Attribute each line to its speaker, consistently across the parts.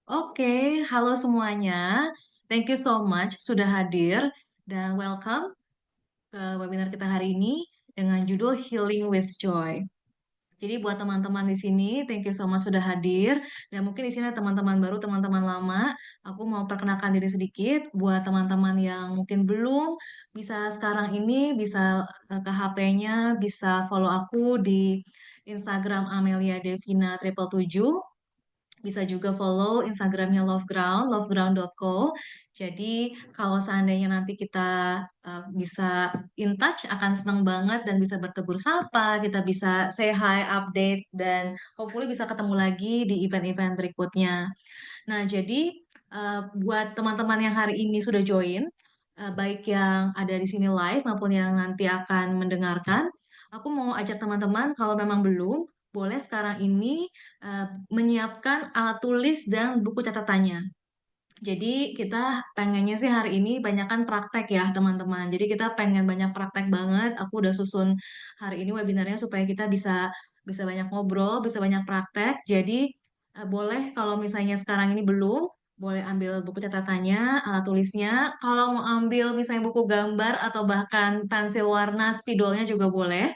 Speaker 1: Oke, halo semuanya. Thank you so much sudah hadir dan welcome ke webinar kita hari ini dengan judul Healing with Joy. Jadi buat teman-teman di sini, thank you so much sudah hadir. Dan mungkin di sini ada teman-teman baru, teman-teman lama. Aku mau perkenalkan diri sedikit buat teman-teman yang mungkin belum bisa sekarang ini, bisa ke HP-nya, bisa follow aku di Instagram Amelia Devina triple tujuh. Bisa juga follow Instagramnya loveground.co. Jadi kalau seandainya nanti kita bisa in touch, akan senang banget dan bisa bertegur sapa, kita bisa say hi, update, dan hopefully bisa ketemu lagi di event-event berikutnya. Nah, jadi buat teman-teman yang hari ini sudah join, baik yang ada di sini live maupun yang nanti akan mendengarkan, aku mau ajak teman-teman kalau memang belum, boleh sekarang ini menyiapkan alat tulis dan buku catatannya. Jadi kita pengennya sih hari ini banyakkan praktek ya teman-teman. Jadi kita pengen banyak praktek banget. Aku udah susun hari ini webinarnya supaya kita bisa bisa banyak ngobrol, bisa banyak praktek. Jadi boleh kalau misalnya sekarang ini belum, boleh ambil buku catatannya, alat tulisnya. Kalau mau ambil misalnya buku gambar atau bahkan pensil warna, spidolnya juga boleh.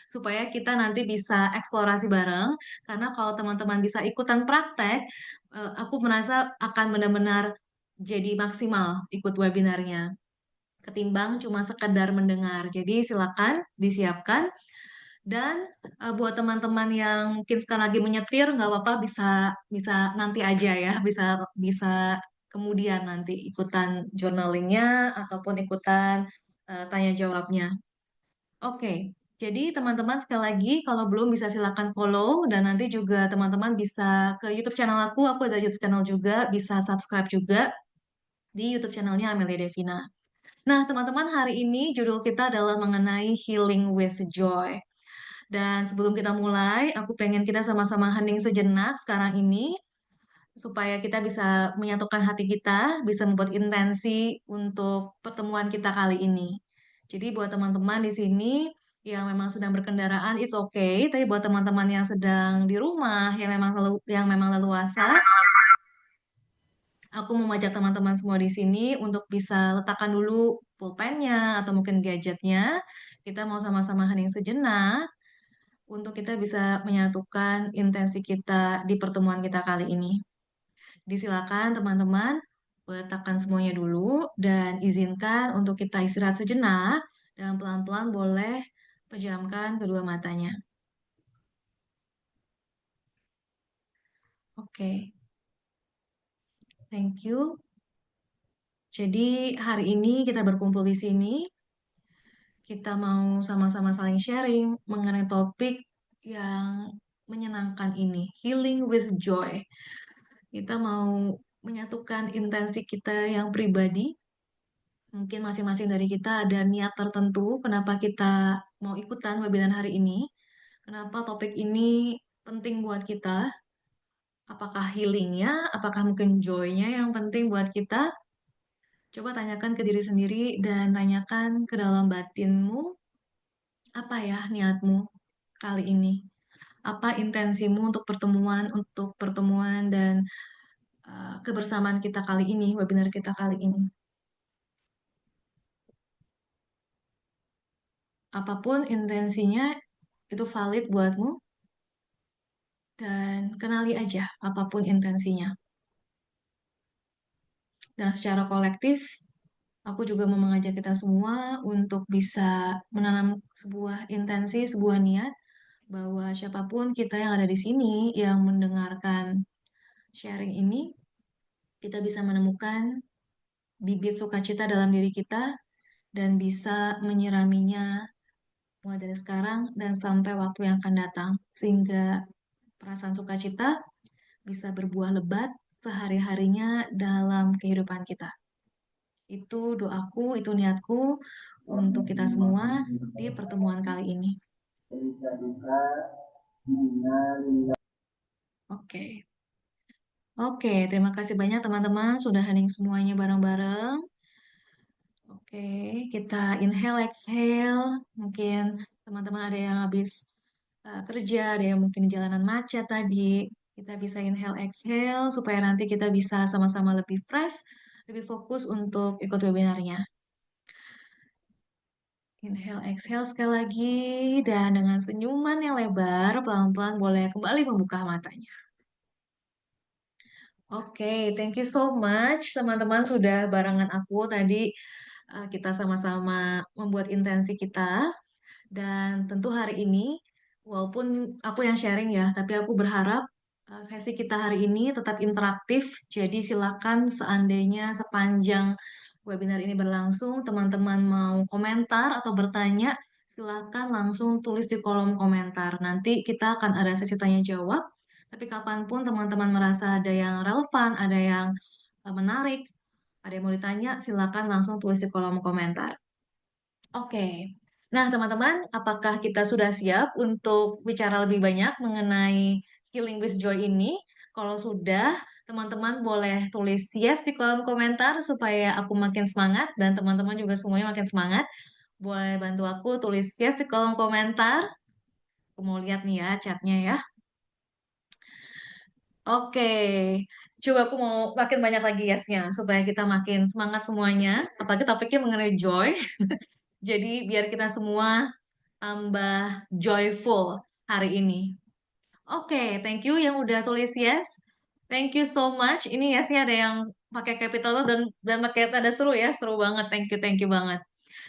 Speaker 1: Supaya kita nanti bisa eksplorasi bareng. Karena kalau teman-teman bisa ikutan praktek, aku merasa akan benar-benar jadi maksimal ikut webinarnya ketimbang cuma sekedar mendengar. Jadi silakan disiapkan dan buat teman-teman yang mungkin sekarang lagi menyetir nggak apa-apa bisa bisa nanti aja ya bisa bisa kemudian nanti ikutan journalingnya ataupun ikutan tanya jawabnya. Oke, jadi teman-teman sekali lagi kalau belum bisa silakan follow dan nanti juga teman-teman bisa ke YouTube channel aku ada YouTube channel juga, bisa subscribe juga di YouTube channelnya Amelia Devina. Nah, teman-teman hari ini judul kita adalah mengenai Healing with Joy. Dan sebelum kita mulai, aku pengen kita sama-sama hening sejenak sekarang ini supaya kita bisa menyatukan hati kita, bisa membuat intensi untuk pertemuan kita kali ini. Jadi buat teman-teman di sini yang memang sedang berkendaraan, it's okay. Tapi buat teman-teman yang sedang di rumah, yang memang leluasa, aku mau mengajak teman-teman semua di sini untuk bisa letakkan dulu pulpennya atau mungkin gadgetnya. Kita mau sama-sama hening sejenak untuk kita bisa menyatukan intensi kita di pertemuan kita kali ini. Disilakan teman-teman letakkan semuanya dulu dan izinkan untuk kita istirahat sejenak dan pelan-pelan boleh pejamkan kedua matanya. Oke, thank you. Jadi hari ini kita berkumpul di sini, kita mau sama-sama saling sharing mengenai topik yang menyenangkan ini, healing with joy. Kita mau menyatukan intensi kita yang pribadi. Mungkin masing-masing dari kita ada niat tertentu kenapa kita mau ikutan webinar hari ini. Kenapa topik ini penting buat kita? Apakah healingnya? Apakah mungkin joy-nya yang penting buat kita? Coba tanyakan ke diri sendiri dan tanyakan ke dalam batinmu, apa ya niatmu kali ini? Apa intensimu untuk pertemuan dan kebersamaan kita kali ini, webinar kita kali ini? Apapun intensinya, itu valid buatmu, dan kenali aja apapun intensinya. Dan secara kolektif, aku juga mau mengajak kita semua untuk bisa menanam sebuah intensi, sebuah niat bahwa siapapun kita yang ada di sini yang mendengarkan sharing ini, kita bisa menemukan bibit sukacita dalam diri kita dan bisa menyiraminya mulai dari sekarang dan sampai waktu yang akan datang. Sehingga perasaan sukacita bisa berbuah lebat sehari-harinya dalam kehidupan kita. Itu doaku, itu niatku untuk kita semua di pertemuan kali ini. Oke. Oke, terima kasih banyak teman-teman sudah hening semuanya bareng-bareng. Oke, kita inhale, exhale. Mungkin teman-teman ada yang habis kerja, ada yang mungkin di jalanan macet tadi. Kita bisa inhale, exhale supaya nanti kita bisa sama-sama lebih fresh, lebih fokus untuk ikut webinarnya. Inhale, exhale sekali lagi, dan dengan senyuman yang lebar, pelan-pelan boleh kembali membuka matanya. Oke, thank you so much teman-teman sudah barengan aku tadi kita sama-sama membuat intensi kita. Dan tentu hari ini, walaupun aku yang sharing ya, tapi aku berharap sesi kita hari ini tetap interaktif. Jadi silakan seandainya sepanjang webinar ini berlangsung, teman-teman mau komentar atau bertanya, silakan langsung tulis di kolom komentar. Nanti kita akan ada sesi tanya jawab. Tapi kapanpun teman-teman merasa ada yang relevan, ada yang menarik, ada yang mau ditanya, silakan langsung tulis di kolom komentar. Oke. Nah, teman-teman, apakah kita sudah siap untuk bicara lebih banyak mengenai Healing with Joy ini? Kalau sudah, teman-teman boleh tulis yes di kolom komentar supaya aku makin semangat dan teman-teman juga semuanya makin semangat. Boleh bantu aku tulis yes di kolom komentar. Aku mau lihat nih ya chatnya ya. Oke, coba aku mau makin banyak lagi yesnya supaya kita makin semangat semuanya. Apalagi topiknya mengenai joy. Jadi biar kita semua tambah joyful hari ini. Oke, thank you yang udah tulis yes. Thank you so much. Ini yesnya ada yang pakai capital dan pakai tanda seru ya. Seru banget. Thank you banget.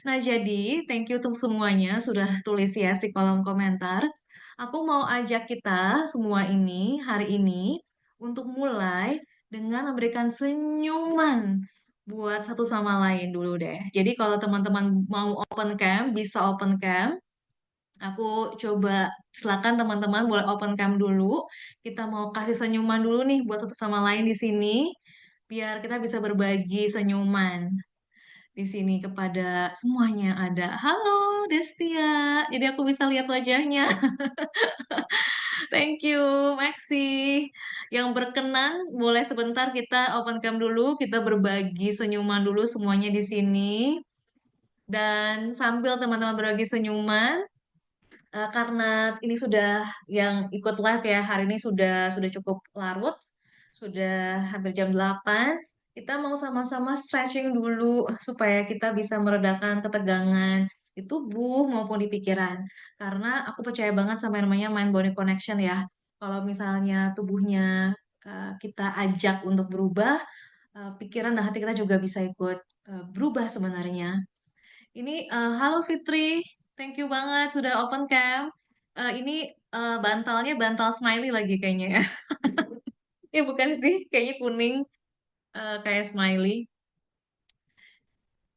Speaker 1: Nah, jadi thank you untuk semuanya sudah tulis yes di kolom komentar. Aku mau ajak kita semua ini hari ini untuk mulai dengan memberikan senyuman buat satu sama lain dulu deh. Jadi kalau teman-teman mau open cam, bisa open cam. Aku coba, silakan teman-teman boleh open cam dulu. Kita mau kasih senyuman dulu nih buat satu sama lain di sini, biar kita bisa berbagi senyuman di sini kepada semuanya yang ada. Halo Destia, jadi aku bisa lihat wajahnya. Thank you, Maxi. Yang berkenan, boleh sebentar kita open cam dulu, kita berbagi senyuman dulu semuanya di sini. Dan sambil teman-teman berbagi senyuman, karena ini sudah yang ikut live ya, hari ini sudah cukup larut, sudah hampir jam 8. Kita mau sama-sama stretching dulu supaya kita bisa meredakan ketegangan di tubuh maupun di pikiran. Karena aku percaya banget sama yang namanya mind body connection ya. Kalau misalnya tubuhnya kita ajak untuk berubah, pikiran dan hati kita juga bisa ikut berubah sebenarnya. Ini halo Fitri, thank you banget sudah open cam. Ini bantalnya bantal smiley lagi kayaknya ya. Ya bukan sih, kayaknya kuning kayak smiley.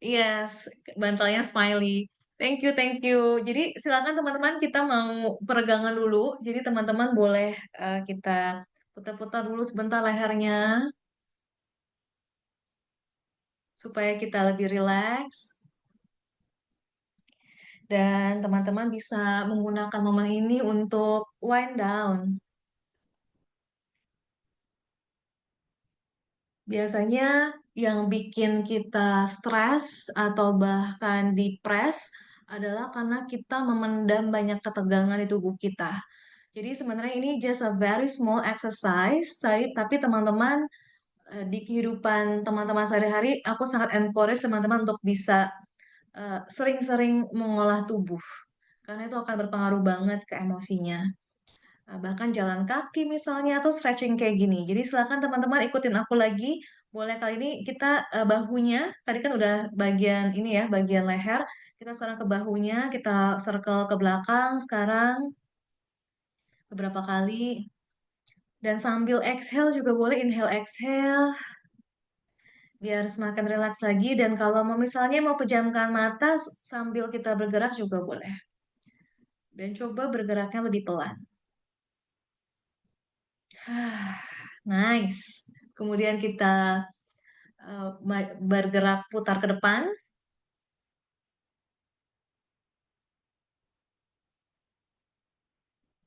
Speaker 1: Yes, bantalnya smiley. Thank you. Jadi silakan teman-teman kita mau peregangan dulu. Jadi teman-teman boleh kita putar-putar dulu sebentar lehernya supaya kita lebih rileks. Dan teman-teman bisa menggunakan momen ini untuk wind down. Biasanya yang bikin kita stres atau bahkan depres adalah karena kita memendam banyak ketegangan di tubuh kita. Jadi sebenarnya ini just a very small exercise, tapi teman-teman di kehidupan teman-teman sehari-hari, aku sangat encourage teman-teman untuk bisa sering-sering mengolah tubuh. Karena itu akan berpengaruh banget ke emosinya. Bahkan jalan kaki misalnya atau stretching kayak gini. Jadi silakan teman-teman ikutin aku lagi. Boleh kali ini kita bahunya, tadi kan udah bagian ini ya, bagian leher. Kita sekarang ke bahunya, kita circle ke belakang sekarang beberapa kali. Dan sambil exhale juga boleh inhale exhale biar semakin rileks lagi. Dan kalau mau misalnya mau pejamkan mata sambil kita bergerak juga boleh. Dan coba bergeraknya lebih pelan. Nice. Kemudian kita bergerak putar ke depan.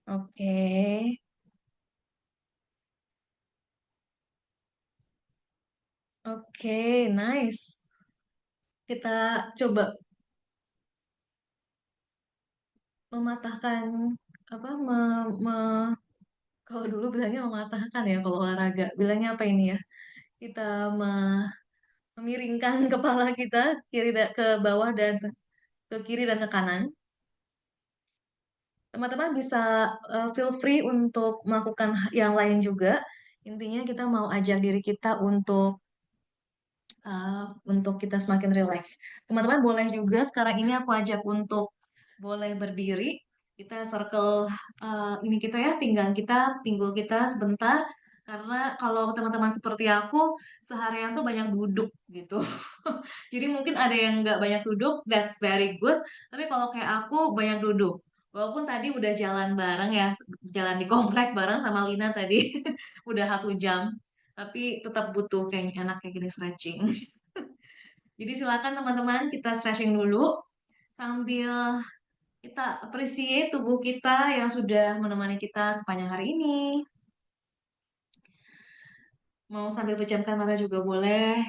Speaker 1: Oke, oke, nice. Kita coba mematahkan apa Kalau dulu bilangnya mematahkan ya, kalau olahraga. Bilangnya apa ini ya? Kita memiringkan kepala kita ke bawah dan ke kiri dan ke kanan. Teman-teman bisa feel free untuk melakukan yang lain juga. Intinya kita mau ajak diri kita untuk kita semakin rileks. Teman-teman boleh juga sekarang ini aku ajak untuk boleh berdiri. Kita circle ini kita ya, pinggang kita, pinggul kita sebentar. Karena kalau teman-teman seperti aku, seharian tuh banyak duduk gitu. Jadi mungkin ada yang nggak banyak duduk, that's very good. Tapi kalau kayak aku banyak duduk. Walaupun tadi udah jalan bareng ya, jalan di komplek bareng sama Lina tadi, udah 1 jam. Tapi tetap butuh kayaknya enak kayak gini stretching. Jadi silakan teman-teman kita stretching dulu sambil kita appreciate tubuh kita yang sudah menemani kita sepanjang hari ini. Mau sambil pejamkan mata juga boleh.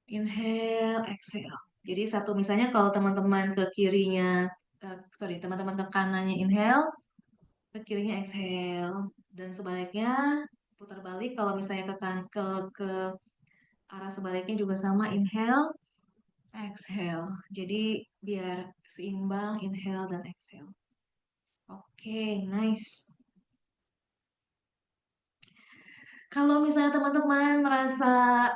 Speaker 1: Inhale, exhale. Jadi satu misalnya kalau teman-teman ke kirinya, sorry, teman-teman ke kanannya inhale, ke kirinya exhale. Dan sebaliknya putar balik kalau misalnya ke arah sebaliknya juga sama inhale, exhale. Jadi biar seimbang inhale dan exhale. Oke, nice. Kalau misalnya teman-teman merasa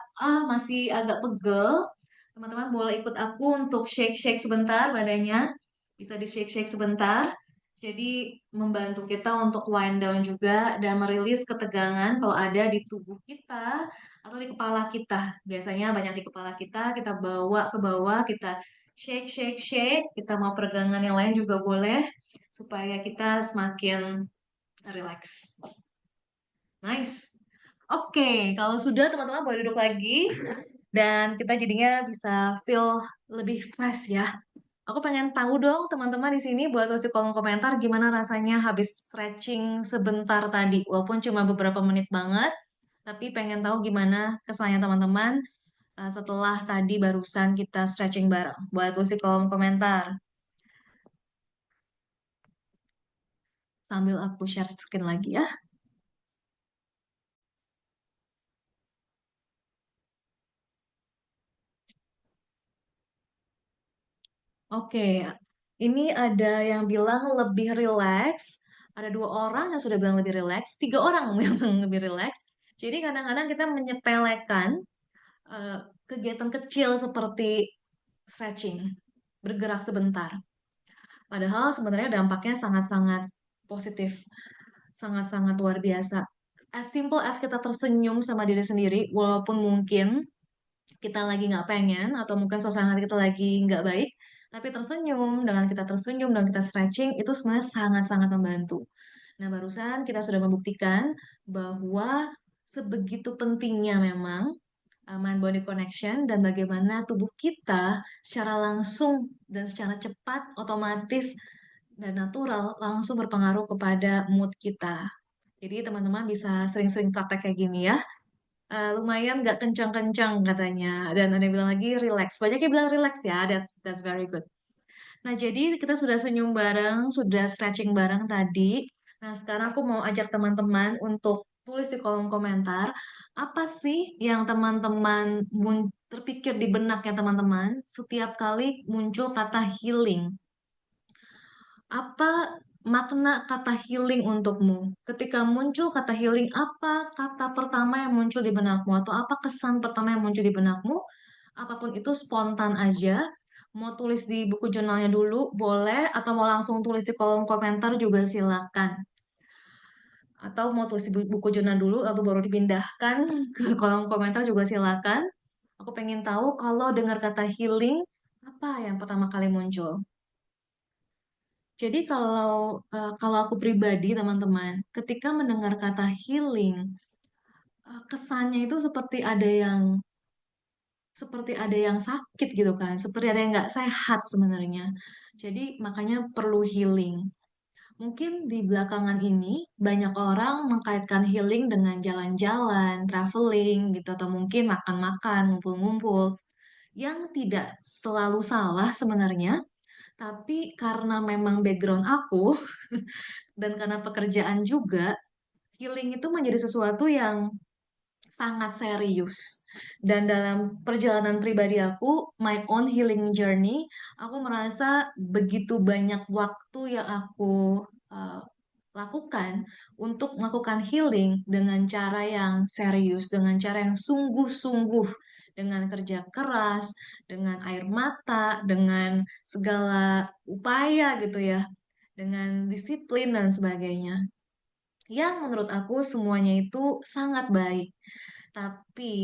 Speaker 1: masih agak pegel, teman-teman boleh ikut aku untuk shake-shake sebentar badannya. Bisa di-shake-shake sebentar. Jadi membantu kita untuk wind down juga dan merilis ketegangan kalau ada di tubuh kita atau di kepala kita. Biasanya banyak di kepala kita bawa ke bawah, kita shake, shake, shake. Kita mau peregangan yang lain juga boleh supaya kita semakin relax. Nice. Oke, kalau sudah teman-teman boleh duduk lagi dan kita jadinya bisa feel lebih fresh ya. Aku pengen tahu dong teman-teman di sini buat tulis di kolom komentar gimana rasanya habis stretching sebentar tadi. Walaupun cuma beberapa menit banget, tapi pengen tahu gimana kesannya teman-teman setelah tadi barusan kita stretching bareng. Buat tulis di kolom komentar sambil aku share screen lagi ya. Oke, ini ada yang bilang lebih relax. Ada 2 orang yang sudah bilang lebih relax, 3 orang yang bilang lebih relax. Jadi kadang-kadang kita menyepelekan eh, kegiatan kecil seperti stretching, bergerak sebentar. Padahal sebenarnya dampaknya sangat-sangat positif, sangat-sangat luar biasa. As simple as kita tersenyum sama diri sendiri, walaupun mungkin kita lagi nggak pengen atau mungkin suasana hati kita lagi nggak baik, tapi tersenyum, dengan kita tersenyum dan kita stretching itu sebenarnya sangat-sangat membantu. Nah, barusan kita sudah membuktikan bahwa sebegitu pentingnya memang mind body connection dan bagaimana tubuh kita secara langsung dan secara cepat, otomatis dan natural langsung berpengaruh kepada mood kita. Jadi teman-teman bisa sering-sering praktek kayak gini ya. Lumayan nggak kencang-kencang katanya. Dan ada yang bilang lagi relax. Banyak yang bilang relax ya. That's very good. Nah, jadi kita sudah senyum bareng, sudah stretching bareng tadi. Nah, sekarang aku mau ajak teman-teman untuk tulis di kolom komentar, apa sih yang teman-teman terpikir di benaknya teman-teman setiap kali muncul kata healing? Apa makna kata healing untukmu? Ketika muncul kata healing, apa kata pertama yang muncul di benakmu? Atau apa kesan pertama yang muncul di benakmu? Apapun itu spontan aja. Mau tulis di buku jurnalnya dulu, boleh. Atau mau langsung tulis di kolom komentar juga silakan. Atau mau tulis di buku jurnal dulu, lalu baru dipindahkan ke kolom komentar juga silakan. Aku pengen tahu kalau dengar kata healing, apa yang pertama kali muncul? Jadi kalau aku pribadi teman-teman, ketika mendengar kata healing, kesannya itu seperti ada yang sakit gitu kan, seperti ada yang nggak sehat sebenarnya. Jadi makanya perlu healing. Mungkin di belakangan ini banyak orang mengkaitkan healing dengan jalan-jalan, traveling gitu, atau mungkin makan-makan, ngumpul-ngumpul, yang tidak selalu salah sebenarnya. Tapi karena memang background aku dan karena pekerjaan juga, healing itu menjadi sesuatu yang sangat serius. Dan dalam perjalanan pribadi aku, my own healing journey, aku merasa begitu banyak waktu yang aku uh, lakukan untuk melakukan healing dengan cara yang serius, dengan cara yang sungguh-sungguh, dengan kerja keras, dengan air mata, dengan segala upaya gitu ya, dengan disiplin dan sebagainya. Yang menurut aku semuanya itu sangat baik. Tapi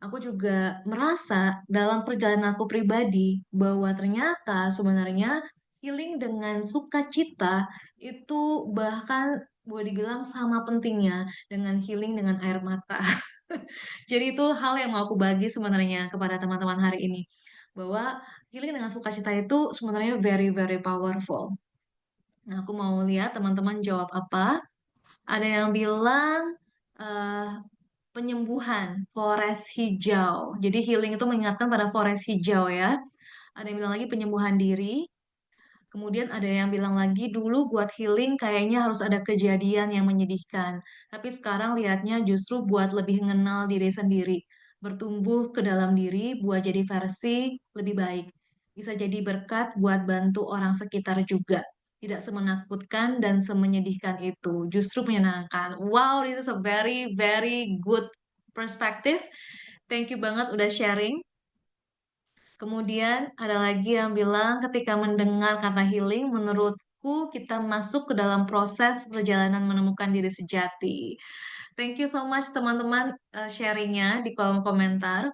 Speaker 1: aku juga merasa dalam perjalanan aku pribadi bahwa ternyata sebenarnya healing dengan sukacita itu bahkan boleh dibilang sama pentingnya dengan healing dengan air mata. Jadi itu hal yang mau aku bagi sebenarnya kepada teman-teman hari ini. Bahwa healing dengan sukacita itu sebenarnya very very powerful. Nah, aku mau lihat teman-teman jawab apa. Ada yang bilang eh, penyembuhan, forest hijau. Jadi healing itu mengingatkan pada forest hijau ya. Ada yang bilang lagi penyembuhan diri. Kemudian ada yang bilang lagi dulu buat healing kayaknya harus ada kejadian yang menyedihkan. Tapi sekarang lihatnya justru buat lebih mengenal diri sendiri. Bertumbuh ke dalam diri buat jadi versi lebih baik. Bisa jadi berkat buat bantu orang sekitar juga. Tidak semenakutkan dan semenyedihkan itu. Justru menyenangkan. Wow, this is a very, very good perspective. Thank you banget udah sharing. Kemudian ada lagi yang bilang ketika mendengar kata healing, menurutku kita masuk ke dalam proses perjalanan menemukan diri sejati. Thank you so much teman-teman sharingnya di kolom komentar.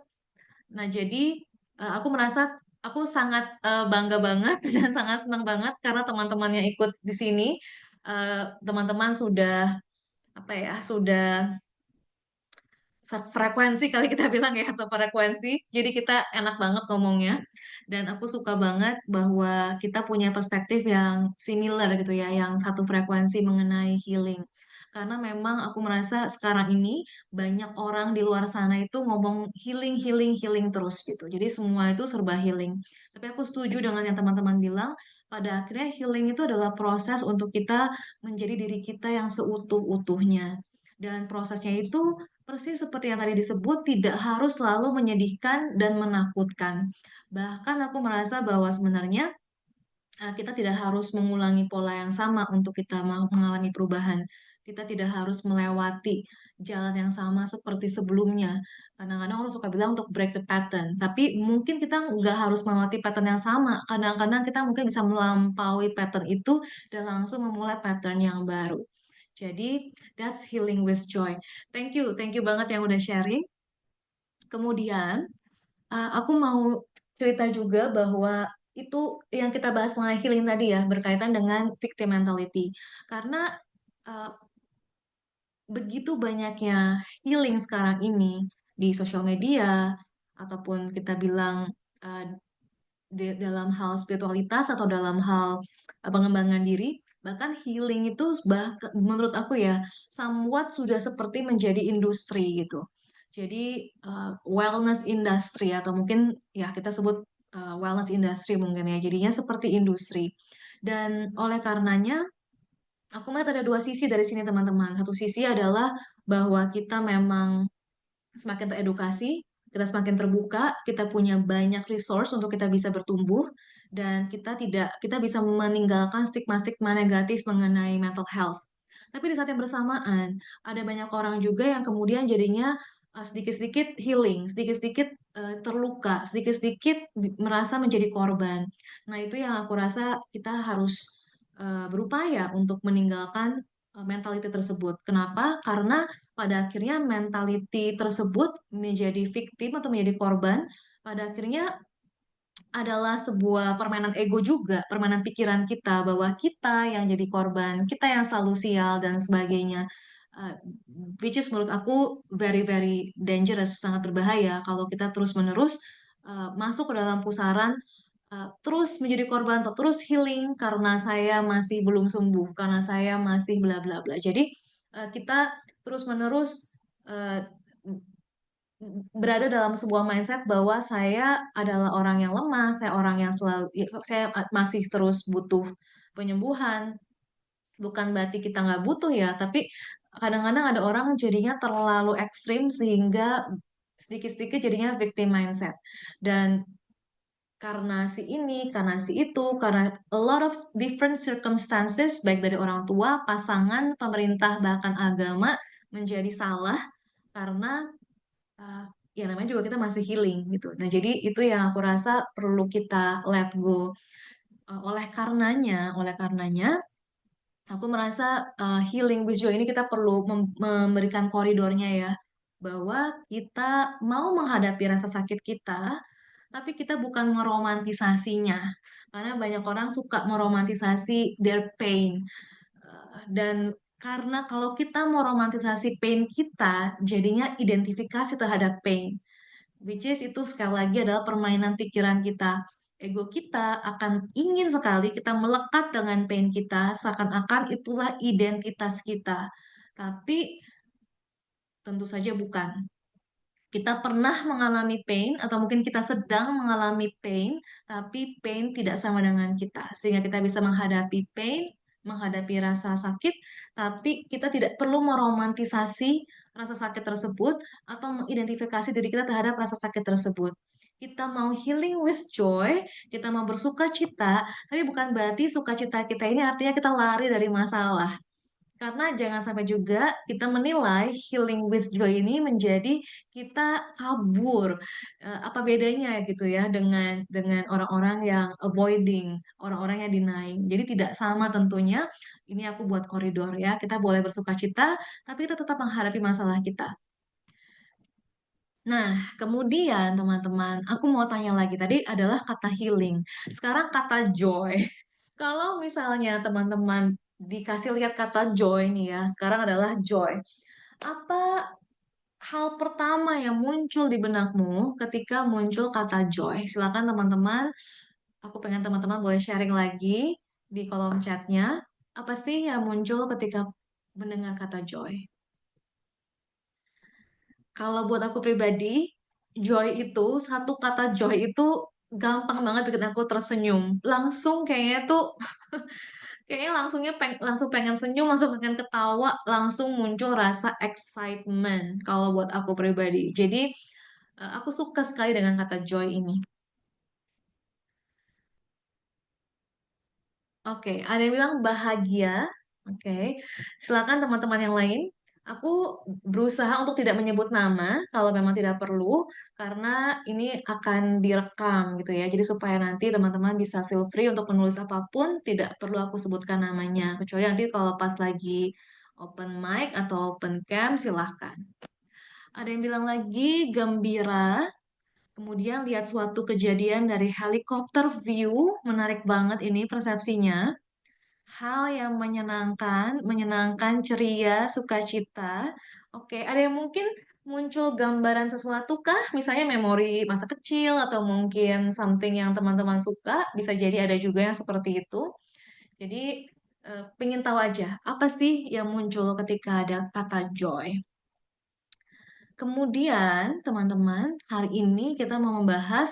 Speaker 1: Nah jadi aku merasa aku sangat bangga banget dan sangat senang banget karena teman-teman yang ikut di sini, teman-teman sudah apa ya, sudah frekuensi kali kita bilang ya, sefrekuensi. Jadi kita enak banget ngomongnya. Dan aku suka banget bahwa kita punya perspektif yang similar gitu ya, yang satu frekuensi mengenai healing. Karena memang aku merasa sekarang ini banyak orang di luar sana itu ngomong healing, healing, healing terus gitu. Jadi semua itu serba healing. Tapi aku setuju dengan yang teman-teman bilang, pada akhirnya healing itu adalah proses untuk kita menjadi diri kita yang seutuh-utuhnya. Dan prosesnya itu persis seperti yang tadi disebut, tidak harus selalu menyedihkan dan menakutkan. Bahkan aku merasa bahwa sebenarnya kita tidak harus mengulangi pola yang sama untuk kita mengalami perubahan. Kita tidak harus melewati jalan yang sama seperti sebelumnya. Kadang-kadang orang suka bilang untuk break the pattern, tapi mungkin kita nggak harus melewati pattern yang sama. Kadang-kadang kita mungkin bisa melampaui pattern itu dan langsung memulai pattern yang baru. Jadi, that's healing with joy. Thank you banget yang udah sharing. Kemudian, aku mau cerita juga bahwa itu yang kita bahas mengenai healing tadi ya, berkaitan dengan victim mentality. Karena uh, begitu banyaknya healing sekarang ini di sosial media, ataupun kita bilang uh, dalam hal spiritualitas atau dalam hal pengembangan diri, bahkan healing itu menurut aku ya, somewhat sudah seperti menjadi industri gitu. Jadi wellness industry atau mungkin ya kita sebut wellness industry mungkin ya, jadinya seperti industri. Dan oleh karenanya, aku melihat ada dua sisi dari sini teman-teman. Satu sisi adalah bahwa kita memang semakin teredukasi, kita semakin terbuka, kita punya banyak resource untuk kita bisa bertumbuh dan kita bisa meninggalkan stigma-stigma negatif mengenai mental health. Tapi di saat yang bersamaan, ada banyak orang juga yang kemudian jadinya sedikit-sedikit healing, sedikit-sedikit terluka, sedikit-sedikit merasa menjadi korban. Nah, itu yang aku rasa kita harus berupaya untuk meninggalkan mentality tersebut. Kenapa? Karena pada akhirnya mentality tersebut menjadi victim atau menjadi korban, pada akhirnya adalah sebuah permainan ego juga, permainan pikiran kita bahwa kita yang jadi korban, kita yang selalu sial dan sebagainya. Uh, which is menurut aku very very dangerous, sangat berbahaya kalau kita terus-menerus masuk ke dalam pusaran terus menjadi korban atau terus healing karena saya masih belum sembuh, karena saya masih bla bla bla. Jadi kita terus-menerus berada dalam sebuah mindset bahwa saya adalah orang yang lemah, saya orang yang selalu, saya masih terus butuh penyembuhan. Bukan berarti kita nggak butuh ya, tapi kadang-kadang ada orang jadinya terlalu ekstrim sehingga sedikit-sedikit jadinya victim mindset. Dan karena si ini, karena si itu, karena a lot of different circumstances, baik dari orang tua, pasangan, pemerintah, bahkan agama, menjadi salah karena uh, ya namanya juga kita masih healing gitu. Nah, jadi itu yang aku rasa perlu kita let go. Oleh karenanya, aku merasa healing with joy ini kita perlu memberikan koridornya ya, bahwa kita mau menghadapi rasa sakit kita, tapi kita bukan meromantisasinya. Karena banyak orang suka meromantisasi their pain. Dan karena kalau kita meromantisasi pain kita, jadinya identifikasi terhadap pain. Which is itu sekali lagi adalah permainan pikiran kita. Ego kita akan ingin sekali kita melekat dengan pain kita, seakan-akan itulah identitas kita. Tapi tentu saja bukan. Kita pernah mengalami pain, atau mungkin kita sedang mengalami pain, tapi pain tidak sama dengan kita. Sehingga kita bisa menghadapi pain, menghadapi rasa sakit, tapi kita tidak perlu meromantisasi rasa sakit tersebut atau mengidentifikasi diri kita terhadap rasa sakit tersebut. Kita mau healing with joy, kita mau bersuka cita, tapi bukan berarti sukacita kita ini artinya kita lari dari masalah. Karena jangan sampai juga kita menilai healing with joy ini menjadi kita kabur. Apa bedanya gitu ya dengan orang-orang yang avoiding, orang-orang yang denying. Jadi tidak sama tentunya. Ini aku buat koridor ya. Kita boleh bersuka cita, tapi kita tetap menghadapi masalah kita. Nah, kemudian teman-teman, aku mau tanya lagi. Tadi adalah kata healing. Sekarang kata joy. Kalau misalnya teman-teman dikasih lihat kata joy nih ya, sekarang adalah joy. Apa hal pertama yang muncul di benakmu ketika muncul kata joy? Silakan teman-teman, aku pengen teman-teman boleh sharing lagi di kolom chatnya. Apa sih yang muncul ketika mendengar kata joy? Kalau buat aku pribadi, joy itu, satu kata joy itu gampang banget bikin aku tersenyum. Langsung kayaknya tuh kayaknya langsung pengen senyum, langsung pengen ketawa, langsung muncul rasa excitement kalau buat aku pribadi. Jadi aku suka sekali dengan kata joy ini. Oke, ada yang bilang bahagia. Oke, silakan teman-teman yang lain. Aku berusaha untuk tidak menyebut nama kalau memang tidak perlu, karena ini akan direkam gitu ya. Jadi supaya nanti teman-teman bisa feel free untuk menulis apapun, tidak perlu aku sebutkan namanya. Kecuali nanti kalau pas lagi open mic atau open cam, silahkan. Ada yang bilang lagi gembira, kemudian lihat suatu kejadian dari helikopter view, menarik banget ini persepsinya. Hal yang menyenangkan, ceria, sukacita. Oke, ada yang mungkin muncul gambaran sesuatu kah? Misalnya memori masa kecil atau mungkin something yang teman-teman suka. Bisa jadi ada juga yang seperti itu. Jadi, pengen tahu aja, apa sih yang muncul ketika ada kata joy? Kemudian, teman-teman, hari ini kita mau membahas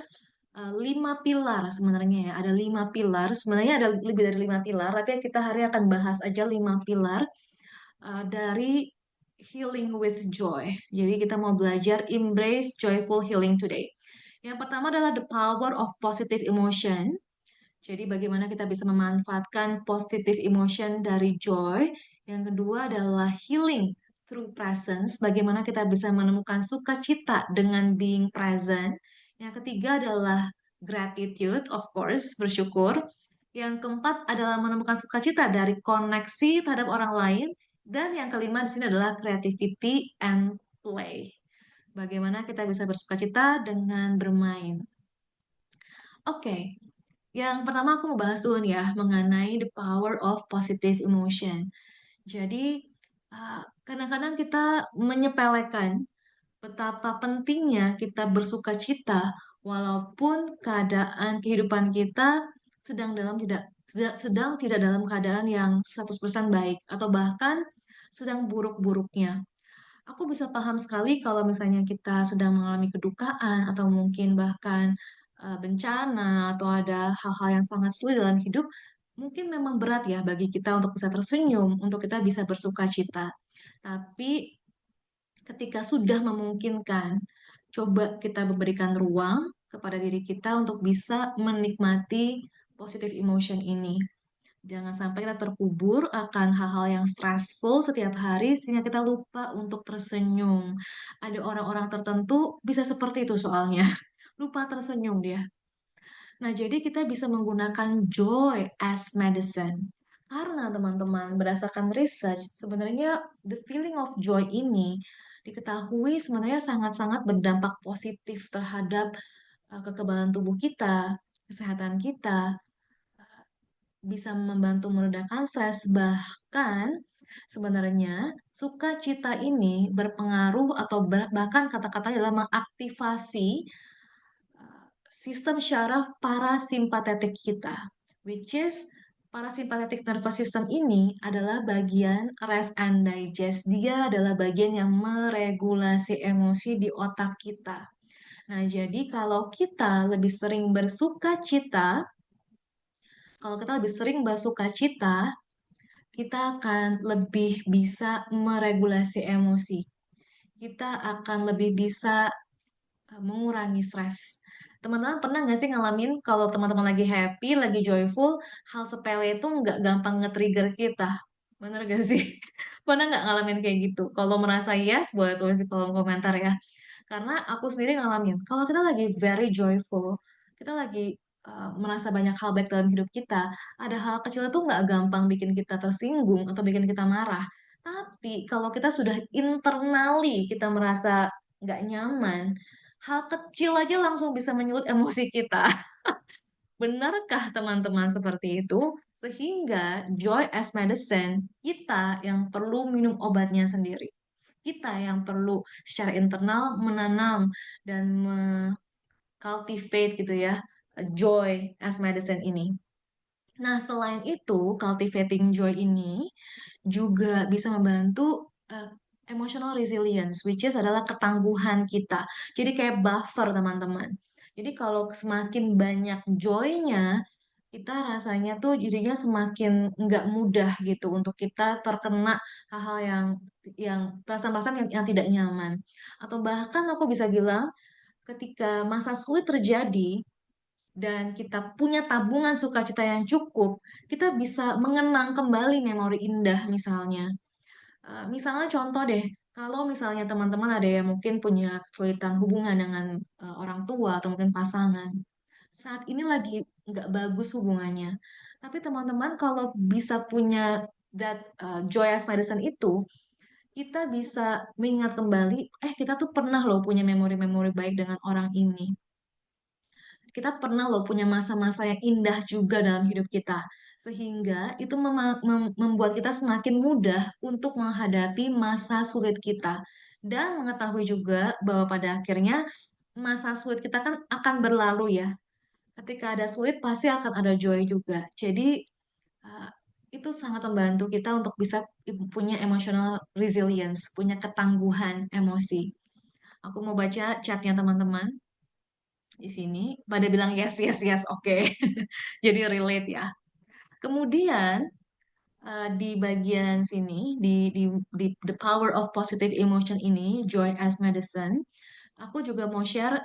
Speaker 1: 5 pilar sebenarnya ya. Ada 5 pilar. Sebenarnya ada lebih dari 5 pilar, tapi kita hari akan bahas aja 5 pilar dari healing with joy. Jadi kita mau belajar embrace joyful healing today. Yang pertama adalah the power of positive emotion. Jadi bagaimana kita bisa memanfaatkan positive emotion dari joy. Yang kedua adalah healing through presence. Bagaimana kita bisa menemukan sukacita dengan being present. Yang ketiga adalah gratitude, of course, bersyukur. Yang keempat adalah menemukan sukacita dari koneksi terhadap orang lain. Dan yang kelima di sini adalah creativity and play. Bagaimana kita bisa bersukacita dengan bermain. Oke, yang pertama aku mau bahas dulu nih ya mengenai the power of positive emotion. Jadi kadang-kadang kita menyepelekan betapa pentingnya kita bersuka cita walaupun keadaan kehidupan kita sedang tidak dalam keadaan yang 100% baik atau bahkan sedang buruk-buruknya. Aku bisa paham sekali kalau misalnya kita sedang mengalami kedukaan atau mungkin bahkan bencana atau ada hal-hal yang sangat sulit dalam hidup, mungkin memang berat ya bagi kita untuk bisa tersenyum, untuk kita bisa bersuka cita. Tapi ketika sudah memungkinkan, coba kita memberikan ruang kepada diri kita untuk bisa menikmati positive emotion ini. Jangan sampai kita terkubur akan hal-hal yang stressful setiap hari sehingga kita lupa untuk tersenyum. Ada orang-orang tertentu bisa seperti itu soalnya. Lupa tersenyum dia. Nah, jadi kita bisa menggunakan joy as medicine. Karena teman-teman, berdasarkan research, sebenarnya the feeling of joy ini diketahui sebenarnya sangat-sangat berdampak positif terhadap kekebalan tubuh kita, kesehatan kita, bisa membantu meredakan stres. Bahkan sebenarnya sukacita ini berpengaruh atau bahkan kata-katanya adalah mengaktifasi sistem syaraf parasimpatetik kita, which is parasympathetic nervous system ini adalah bagian rest and digest. Dia adalah bagian yang meregulasi emosi di otak kita. Nah, jadi kalau kita lebih sering bersuka cita, kalau kita lebih sering bersuka cita, kita akan lebih bisa meregulasi emosi. Kita akan lebih bisa mengurangi stres. Teman-teman pernah nggak sih ngalamin kalau teman-teman lagi happy, lagi joyful, hal sepele itu nggak gampang nge-trigger kita? Bener gak sih? Pernah nggak ngalamin kayak gitu? Kalau merasa yes, boleh tulis di kolom komentar ya. Karena aku sendiri ngalamin, kalau kita lagi very joyful, kita lagi merasa banyak hal baik dalam hidup kita, ada hal kecil itu nggak gampang bikin kita tersinggung atau bikin kita marah. Tapi kalau kita sudah internally kita merasa nggak nyaman, hal kecil aja langsung bisa menyulut emosi kita. Benarkah teman-teman seperti itu? Sehingga joy as medicine, kita yang perlu minum obatnya sendiri. Kita yang perlu secara internal menanam dan cultivate gitu ya, joy as medicine ini. Nah, selain itu, cultivating joy ini juga bisa membantu emotional resilience, which is adalah ketangguhan kita. Jadi kayak buffer, teman-teman. Jadi kalau semakin banyak joy-nya, kita rasanya tuh jadinya semakin nggak mudah gitu untuk kita terkena hal-hal yang perasaan-perasaan yang tidak nyaman. Atau bahkan aku bisa bilang ketika masa sulit terjadi dan kita punya tabungan sukacita yang cukup, kita bisa mengenang kembali memori indah misalnya. Misalnya contoh deh, kalau misalnya teman-teman ada yang mungkin punya kesulitan hubungan dengan orang tua atau mungkin pasangan, saat ini lagi nggak bagus hubungannya. Tapi teman-teman kalau bisa punya that joyous medicine itu, kita bisa mengingat kembali, kita tuh pernah loh punya memori-memori baik dengan orang ini. Kita pernah loh punya masa-masa yang indah juga dalam hidup kita. Sehingga itu membuat kita semakin mudah untuk menghadapi masa sulit kita. Dan mengetahui juga bahwa pada akhirnya masa sulit kita kan akan berlalu ya. Ketika ada sulit pasti akan ada joy juga. Jadi uh, itu sangat membantu kita untuk bisa punya emotional resilience, punya ketangguhan emosi. Aku mau baca chatnya teman-teman di sini. Pada bilang yes, yes, yes, oke. Jadi relate ya. Kemudian di bagian sini, di The Power of Positive Emotion ini, Joy as Medicine, aku juga mau share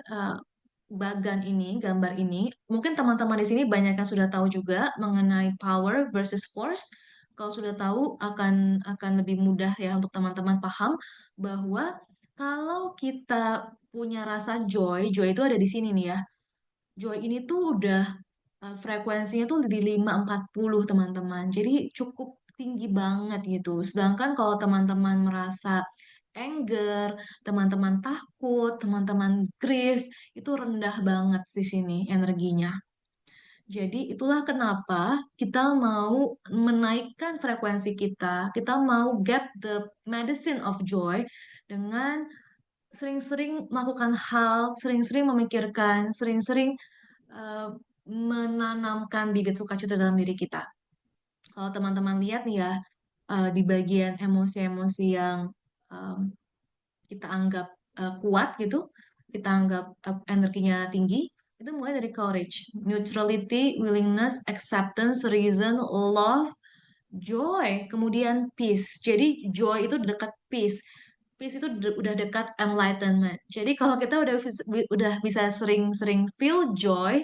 Speaker 1: bagan ini, gambar ini. Mungkin teman-teman di sini banyak yang sudah tahu juga mengenai power versus force. Kalau sudah tahu akan lebih mudah ya untuk teman-teman paham bahwa kalau kita punya rasa joy, joy itu ada di sini nih ya. Joy ini tuh udah frekuensinya tuh di 540 teman-teman. Jadi cukup tinggi banget gitu. Sedangkan kalau teman-teman merasa anger, teman-teman takut, teman-teman grief, itu rendah banget di sini energinya. Jadi itulah kenapa kita mau menaikkan frekuensi kita mau get the medicine of joy dengan sering-sering melakukan hal, sering-sering memikirkan, sering-sering eh, menanamkan bibit sukacita dalam diri kita. Kalau teman-teman lihat nih ya, di bagian emosi-emosi yang kita anggap kuat gitu, kita anggap energinya tinggi, itu mulai dari courage, neutrality, willingness, acceptance, reason, love, joy, kemudian peace. Jadi joy itu dekat peace. Peace itu udah dekat enlightenment. Jadi kalau kita udah bisa sering-sering feel joy,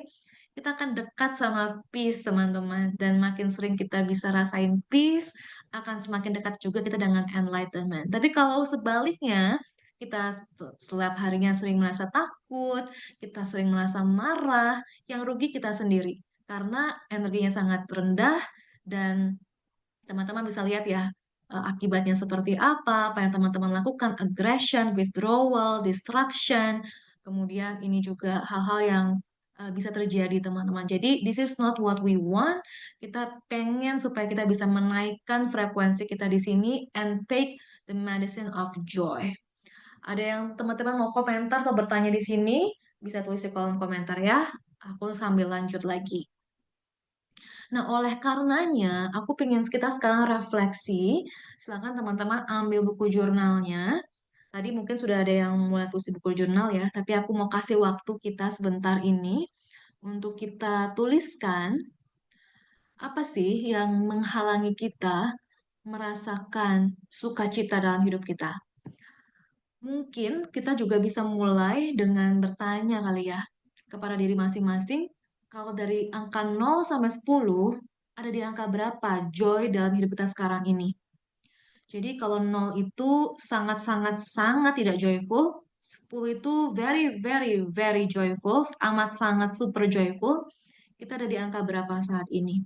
Speaker 1: kita akan dekat sama peace, teman-teman. Dan makin sering kita bisa rasain peace, akan semakin dekat juga kita dengan enlightenment. Tapi kalau sebaliknya, kita setiap harinya sering merasa takut, kita sering merasa marah, yang rugi kita sendiri. Karena energinya sangat rendah dan teman-teman bisa lihat ya akibatnya seperti apa yang teman-teman lakukan, aggression, withdrawal, distraction, kemudian ini juga hal-hal yang bisa terjadi teman-teman. Jadi this is not what we want. Kita pengen supaya kita bisa menaikkan frekuensi kita di sini and take the medicine of joy. Ada yang teman-teman mau komentar atau bertanya di sini, bisa tulis di kolom komentar ya. Aku sambil lanjut lagi. Nah, oleh karenanya, aku pengen kita sekarang refleksi. Silakan teman-teman ambil buku jurnalnya. Tadi mungkin sudah ada yang mulai tulis di buku jurnal ya, tapi aku mau kasih waktu kita sebentar ini untuk kita tuliskan apa sih yang menghalangi kita merasakan sukacita dalam hidup kita. Mungkin kita juga bisa mulai dengan bertanya kali ya kepada diri masing-masing, kalau dari angka 0 sampai 10, ada di angka berapa joy dalam hidup kita sekarang ini? Jadi kalau 0 itu sangat-sangat sangat tidak joyful, 10 itu very very very joyful, amat sangat super joyful. Kita ada di angka berapa saat ini?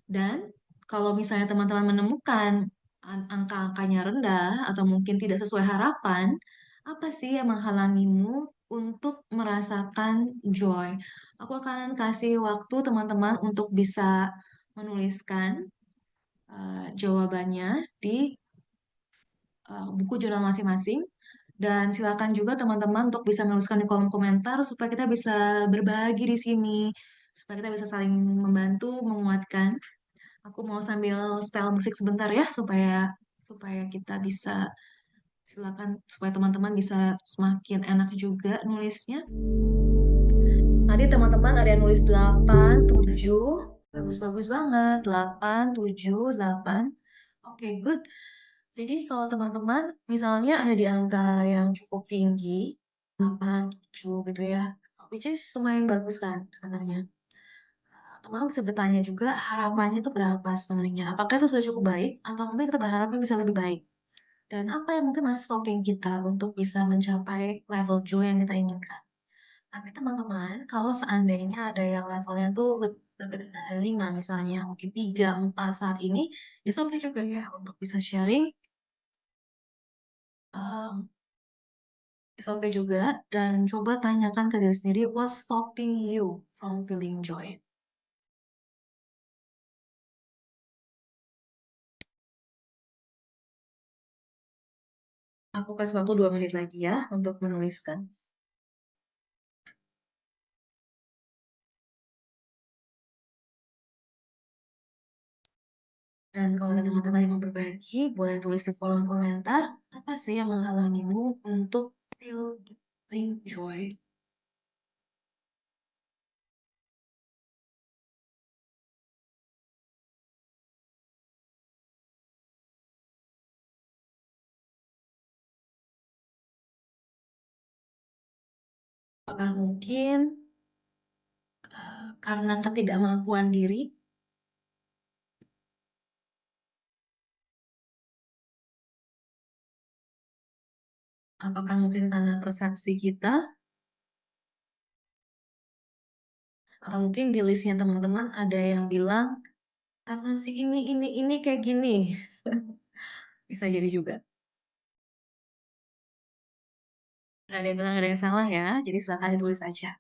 Speaker 1: Dan kalau misalnya teman-teman menemukan angka-angkanya rendah atau mungkin tidak sesuai harapan, apa sih yang menghalangimu untuk merasakan joy? Aku akan kasih waktu teman-teman untuk bisa menuliskan jawabannya di buku jurnal masing-masing. Dan silakan juga teman-teman untuk bisa menuliskan di kolom komentar supaya kita bisa berbagi di sini, supaya kita bisa saling membantu, menguatkan. Aku mau sambil style musik sebentar ya supaya supaya kita bisa silakan supaya teman-teman bisa semakin enak juga nulisnya. Tadi teman-teman ada yang nulis 8, 7. Bagus-bagus banget. 8, 7, 8. Oke, good. Jadi kalau teman-teman misalnya ada di angka yang cukup tinggi, 8, 7 gitu ya, which is lumayan bagus kan sebenarnya. Teman bisa bertanya juga harapannya itu berapa sebenarnya? Apakah itu sudah cukup baik atau mungkin kita berharapnya bisa lebih baik? Dan apa yang mungkin masih stopping kita untuk bisa mencapai level joy yang kita inginkan? Tapi teman-teman, kalau seandainya ada yang levelnya tuh lebih dari 5 misalnya, mungkin 3, 4 saat ini, itu oke juga ya untuk bisa sharing. Um, It's okay juga. Dan coba tanyakan ke diri sendiri, what's stopping you from feeling joy? Aku kasih waktu 2 menit lagi ya untuk menuliskan. Dan kalau ada teman-teman yang mau berbagi, boleh tulis di kolom komentar, apa sih yang menghalangimu untuk feeling joy? Apakah mungkin karena ketidakmampuan diri? Apakah mungkin karena persepsi kita? Atau mungkin di listnya teman-teman ada yang bilang, karena si ini kayak gini. Bisa jadi juga. Nggak ada yang bilang ada yang salah ya, jadi silakan ditulis aja.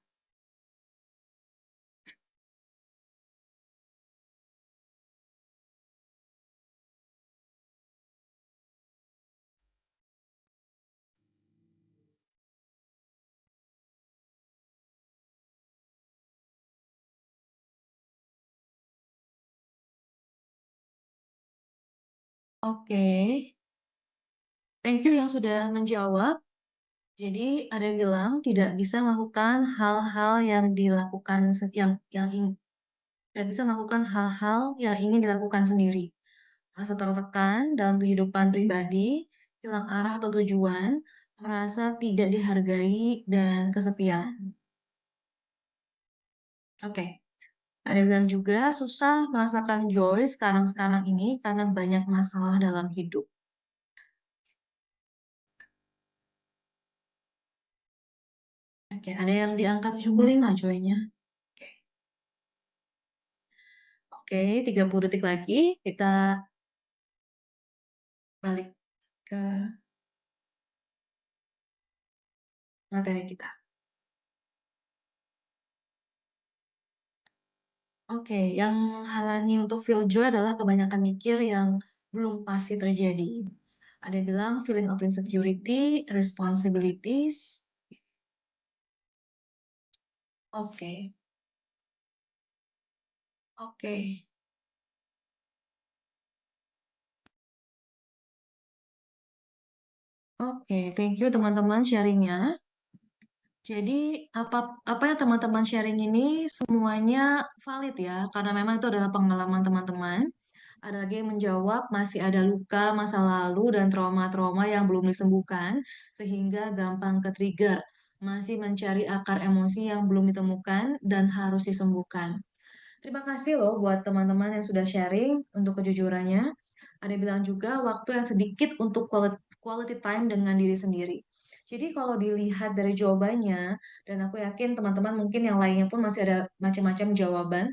Speaker 1: Oke, Thank you yang sudah menjawab. Jadi ada yang bilang tidak bisa melakukan hal-hal yang dilakukan tidak bisa melakukan hal-hal yang ingin dilakukan sendiri. Merasa tertekan dalam kehidupan pribadi, hilang arah atau tujuan, merasa tidak dihargai dan kesepian. Oke. Ada yang bilang juga susah merasakan joy sekarang-sekarang ini karena banyak masalah dalam hidup. Oke, ada yang di angka 75 joy-nya. Oke, oke, 30 detik lagi kita balik ke materi kita. Oke, yang halangi untuk feel joy adalah kebanyakan mikir yang belum pasti terjadi. Ada yang bilang feeling of insecurity, responsibilities. Oke, oke, oke. Thank you teman-teman sharingnya. Jadi apa yang teman-teman sharing ini semuanya valid ya, karena memang itu adalah pengalaman teman-teman. Ada lagi yang menjawab masih ada luka masa lalu dan trauma-trauma yang belum disembuhkan sehingga gampang ke-trigger. Masih mencari akar emosi yang belum ditemukan dan harus disembuhkan. Terima kasih loh buat teman-teman yang sudah sharing untuk kejujurannya. Ada yang bilang juga waktu yang sedikit untuk quality time dengan diri sendiri. Jadi kalau dilihat dari jawabannya, dan aku yakin teman-teman mungkin yang lainnya pun masih ada macam-macam jawaban,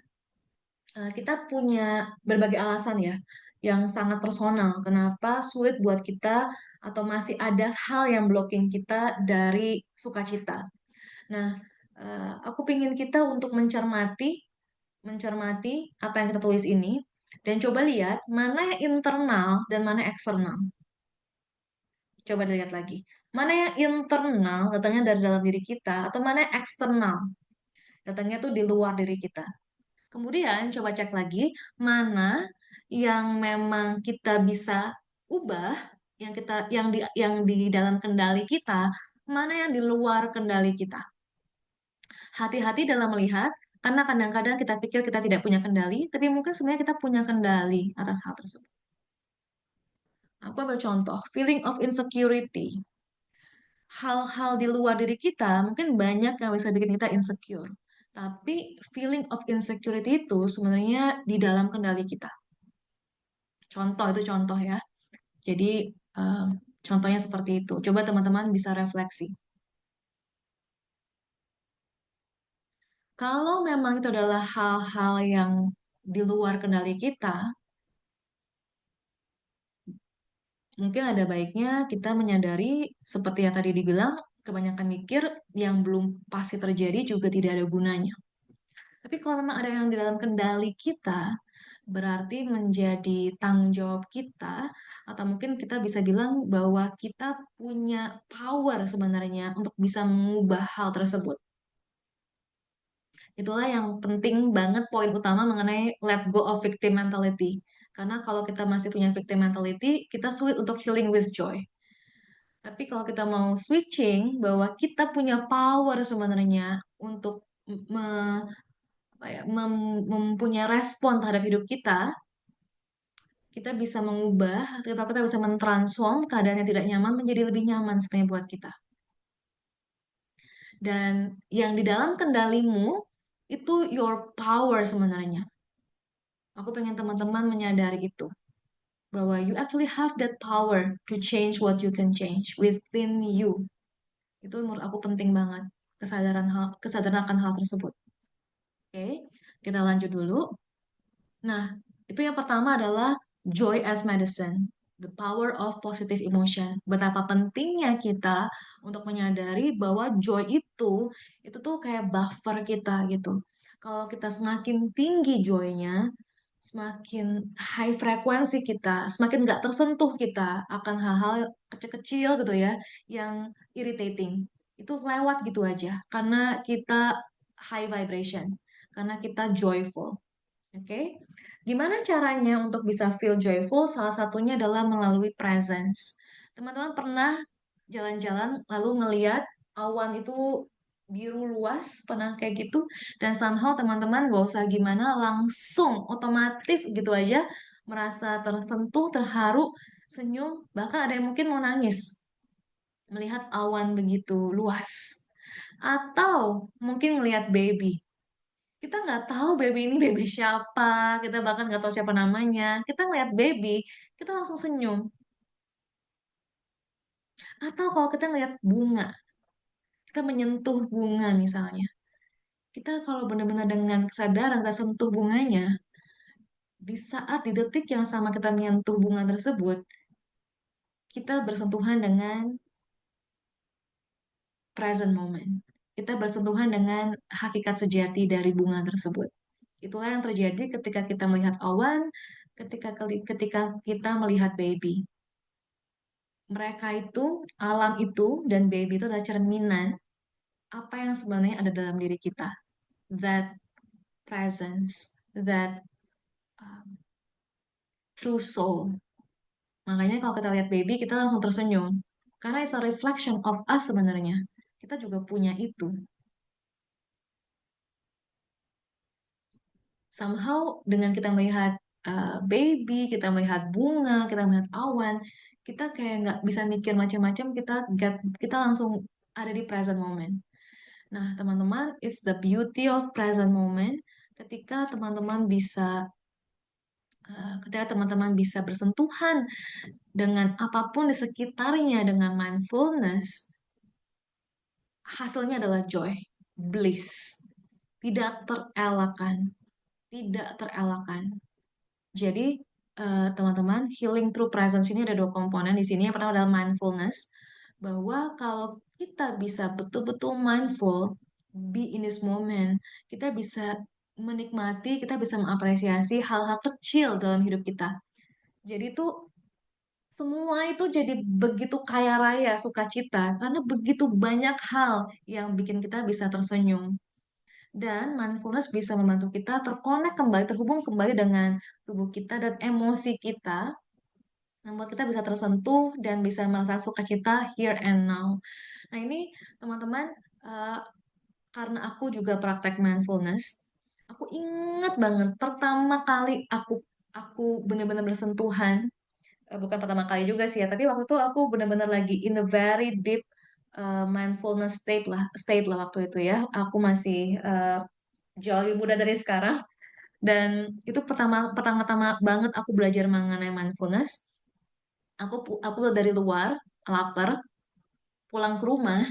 Speaker 1: kita punya berbagai alasan ya, yang sangat personal. Kenapa sulit buat kita atau masih ada hal yang blocking kita dari sukacita. Nah, aku pingin kita untuk mencermati apa yang kita tulis ini dan coba lihat mana yang internal dan mana eksternal. Coba dilihat lagi. Mana yang internal datangnya dari dalam diri kita atau mana yang eksternal datangnya tuh di luar diri kita. Kemudian coba cek lagi mana yang memang kita bisa ubah, yang di dalam kendali kita, mana yang di luar kendali kita. Hati-hati dalam melihat, karena kadang-kadang kita pikir kita tidak punya kendali, tapi mungkin sebenarnya kita punya kendali atas hal tersebut. Aku ambil contoh, feeling of insecurity. Hal-hal di luar diri kita mungkin banyak yang bisa bikin kita insecure. Tapi feeling of insecurity itu sebenarnya di dalam kendali kita. Contoh itu contoh ya. Jadi eh, contohnya seperti itu. Coba teman-teman bisa refleksi. Kalau memang itu adalah hal-hal yang di luar kendali kita, mungkin ada baiknya kita menyadari seperti yang tadi dibilang, kebanyakan mikir yang belum pasti terjadi juga tidak ada gunanya. Tapi kalau memang ada yang di dalam kendali kita, berarti menjadi tanggung jawab kita, atau mungkin kita bisa bilang bahwa kita punya power sebenarnya untuk bisa mengubah hal tersebut. Itulah yang penting banget poin utama mengenai let go of victim mentality. Karena kalau kita masih punya victim mentality, kita sulit untuk healing with joy. Tapi kalau kita mau switching, bahwa kita punya power sebenarnya untuk mempunyai respon terhadap hidup kita bisa mengubah, atau kita bisa mentransform keadaan yang tidak nyaman menjadi lebih nyaman sebenarnya buat kita. Dan yang di dalam kendalimu itu your power sebenarnya. Aku pengen teman-teman menyadari itu, bahwa you actually have that power to change what you can change within you. Itu menurut aku penting banget, kesadaran akan hal tersebut. Oke, kita lanjut dulu. Nah, itu yang pertama adalah joy as medicine, the power of positive emotion. Betapa pentingnya kita untuk menyadari bahwa joy itu tuh kayak buffer kita gitu. Kalau kita semakin tinggi joy-nya, semakin high frekuensi kita, semakin nggak tersentuh kita akan hal-hal kecil-kecil gitu ya, yang irritating. Itu lewat gitu aja, karena kita high vibration, karena kita joyful. Oke, gimana caranya untuk bisa feel joyful? Salah satunya adalah melalui presence. Teman-teman pernah jalan-jalan lalu ngeliat awan itu biru luas, pernah kayak gitu? Dan somehow teman-teman gak usah gimana, langsung otomatis gitu aja merasa tersentuh, terharu, senyum, bahkan ada yang mungkin mau nangis melihat awan begitu luas. Atau mungkin ngelihat baby. Kita nggak tahu baby ini baby siapa, kita bahkan nggak tahu siapa namanya. Kita ngelihat baby, kita langsung senyum. Atau kalau kita ngelihat bunga, kita menyentuh bunga misalnya. Kita kalau benar-benar dengan kesadaran kita sentuh bunganya, di saat di detik yang sama kita menyentuh bunga tersebut, kita bersentuhan dengan present moment. Kita bersentuhan dengan hakikat sejati dari bunga tersebut. Itulah yang terjadi ketika kita melihat awan, ketika kita melihat baby. Mereka itu, alam itu, dan baby itu adalah cerminan apa yang sebenarnya ada dalam diri kita. That presence, that um, true soul. Makanya kalau kita lihat baby, kita langsung tersenyum. Karena it's a reflection of us sebenarnya. Kita juga punya itu. Somehow dengan kita melihat baby, kita melihat bunga, kita melihat awan, kita kayak nggak bisa mikir macam-macam, kita langsung ada di present moment. Nah, teman-teman, it's the beauty of present moment ketika teman-teman bisa ketika teman-teman bisa bersentuhan dengan apapun di sekitarnya dengan mindfulness, hasilnya adalah joy, bliss, tidak terelakkan, tidak terelakkan. Jadi, teman-teman, healing through presence ini ada dua komponen di sini. Yang pertama adalah mindfulness, bahwa kalau kita bisa betul-betul mindful, be in this moment, kita bisa menikmati, kita bisa mengapresiasi hal-hal kecil dalam hidup kita. Jadi tuh semua itu jadi begitu kaya raya sukacita karena begitu banyak hal yang bikin kita bisa tersenyum. Dan mindfulness bisa membantu kita terkonek kembali, terhubung kembali dengan tubuh kita dan emosi kita, membuat kita bisa tersentuh dan bisa merasakan sukacita here and now. Nah ini teman-teman, eh, karena aku juga praktek mindfulness, aku ingat banget pertama kali aku benar-benar bersentuhan, bukan pertama kali juga sih ya, tapi waktu itu aku benar-benar lagi in a very deep mindfulness state lah waktu itu ya. Aku masih jauh lebih muda dari sekarang dan itu pertama-tama banget aku belajar mengenai mindfulness. Aku dari luar lapar, pulang ke rumah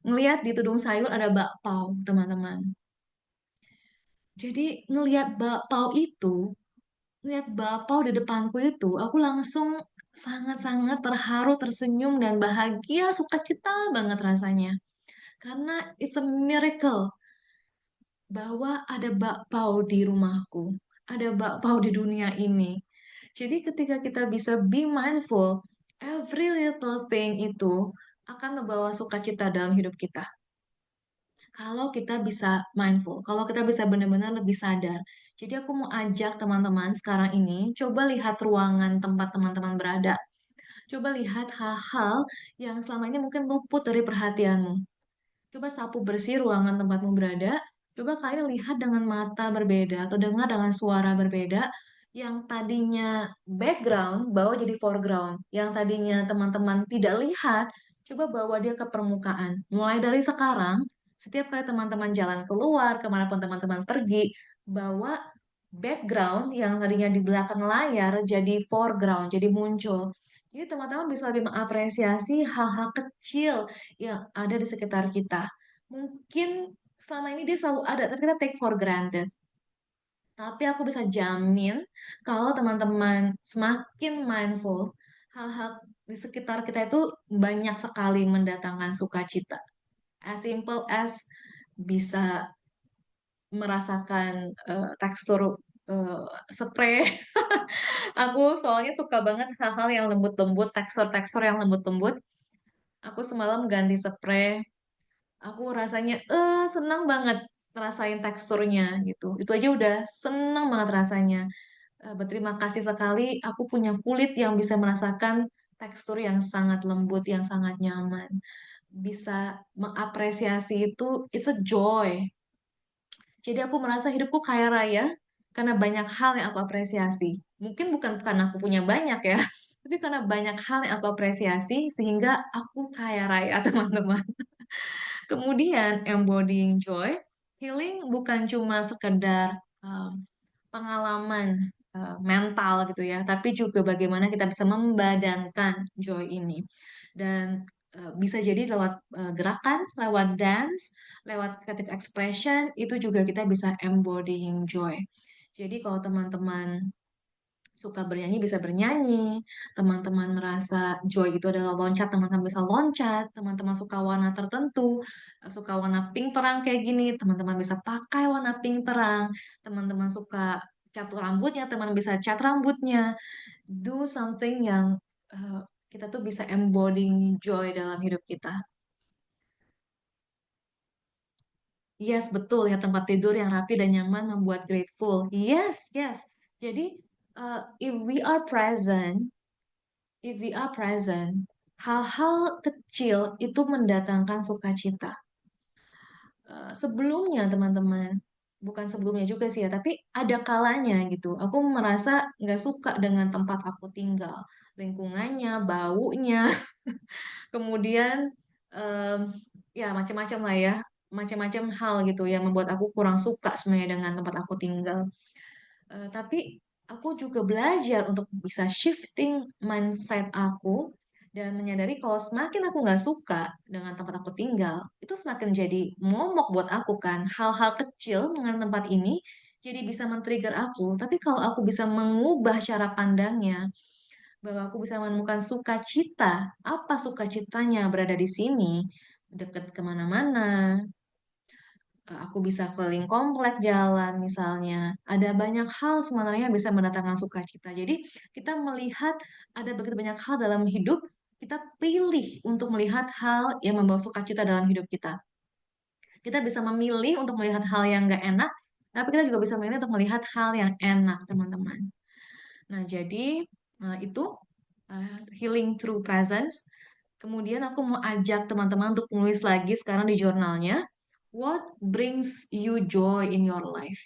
Speaker 1: ngelihat di tudung sayur ada bakpao, teman-teman. Jadi ngelihat bakpao di depanku itu, aku langsung sangat-sangat terharu, tersenyum dan bahagia, sukacita banget rasanya. Karena it's a miracle bahwa ada bakpao di rumahku, ada bakpao di dunia ini. Jadi ketika kita bisa be mindful, every little thing itu akan membawa sukacita dalam hidup kita. Kalau kita bisa mindful, kalau kita bisa benar-benar lebih sadar. Jadi aku mau ajak teman-teman sekarang ini, coba lihat ruangan tempat teman-teman berada. Coba lihat hal-hal yang selama ini mungkin luput dari perhatianmu. Coba sapu bersih ruangan tempatmu berada. Coba kalian lihat dengan mata berbeda atau dengar dengan suara berbeda. Yang tadinya background, bawa jadi foreground. Yang tadinya teman-teman tidak lihat, coba bawa dia ke permukaan. Mulai dari sekarang, setiap kali teman-teman jalan keluar, kemanapun teman-teman pergi, bawa background yang tadinya di belakang layar jadi foreground, jadi muncul. Jadi teman-teman bisa lebih mengapresiasi hal-hal kecil yang ada di sekitar kita. Mungkin selama ini dia selalu ada, tapi kita take for granted. Tapi aku bisa jamin kalau teman-teman semakin mindful, hal-hal di sekitar kita itu banyak sekali mendatangkan sukacita. As simple as bisa merasakan tekstur eh, spray. Aku soalnya suka banget hal-hal yang lembut-lembut, tekstur-tekstur yang lembut-lembut. Aku semalam ganti spray. Aku rasanya senang banget ngerasain teksturnya gitu. Itu aja udah senang banget rasanya. Berterima kasih sekali aku punya kulit yang bisa merasakan tekstur yang sangat lembut, yang sangat nyaman. Bisa mengapresiasi itu, it's a joy. Jadi aku merasa hidupku kaya raya karena banyak hal yang aku apresiasi. Mungkin bukan karena aku punya banyak ya, tapi karena banyak hal yang aku apresiasi sehingga aku kaya raya, teman-teman. Kemudian embodying joy, healing bukan cuma sekedar pengalaman mental gitu ya, tapi juga bagaimana kita bisa membadankan joy ini. Dan bisa jadi lewat gerakan, lewat dance, lewat creative expression, itu juga kita bisa embodying joy. Jadi kalau teman-teman suka bernyanyi bisa bernyanyi, teman-teman merasa joy itu adalah loncat, teman-teman bisa loncat, teman-teman suka warna tertentu, suka warna pink terang kayak gini, teman-teman bisa pakai warna pink terang, teman-teman suka cat rambutnya, teman bisa cat rambutnya, do something yang eh, kita tuh bisa embodying joy dalam hidup kita. Yes, betul ya, tempat tidur yang rapi dan nyaman membuat grateful. Yes, yes. Jadi, if we are present, hal-hal kecil itu mendatangkan sukacita. Sebelumnya, teman-teman, bukan sebelumnya juga sih ya, tapi ada kalanya gitu. Aku merasa nggak suka dengan tempat aku tinggal, lingkungannya, baunya, kemudian em, ya macam-macam lah ya, macam-macam hal gitu yang membuat aku kurang suka sebenarnya dengan tempat aku tinggal. Tapi aku juga belajar untuk bisa shifting mindset aku dan menyadari kalau semakin aku nggak suka dengan tempat aku tinggal, itu semakin jadi momok buat aku kan. Hal-hal kecil dengan tempat ini jadi bisa men-trigger aku. Tapi kalau aku bisa mengubah cara pandangnya, bahwa aku bisa menemukan sukacita, apa sukacitanya berada di sini, deket kemana-mana, aku bisa keliling komplek jalan misalnya. Ada banyak hal sebenarnya yang bisa mendatangkan sukacita. Jadi kita melihat ada begitu banyak hal dalam hidup, kita pilih untuk melihat hal yang membawa sukacita dalam hidup kita. Kita bisa memilih untuk melihat hal yang nggak enak, tapi kita juga bisa memilih untuk melihat hal yang enak, teman-teman. Nah, jadi itu healing through presence. Kemudian aku mau ajak teman-teman untuk menulis lagi sekarang di jurnalnya. What brings you joy in your life?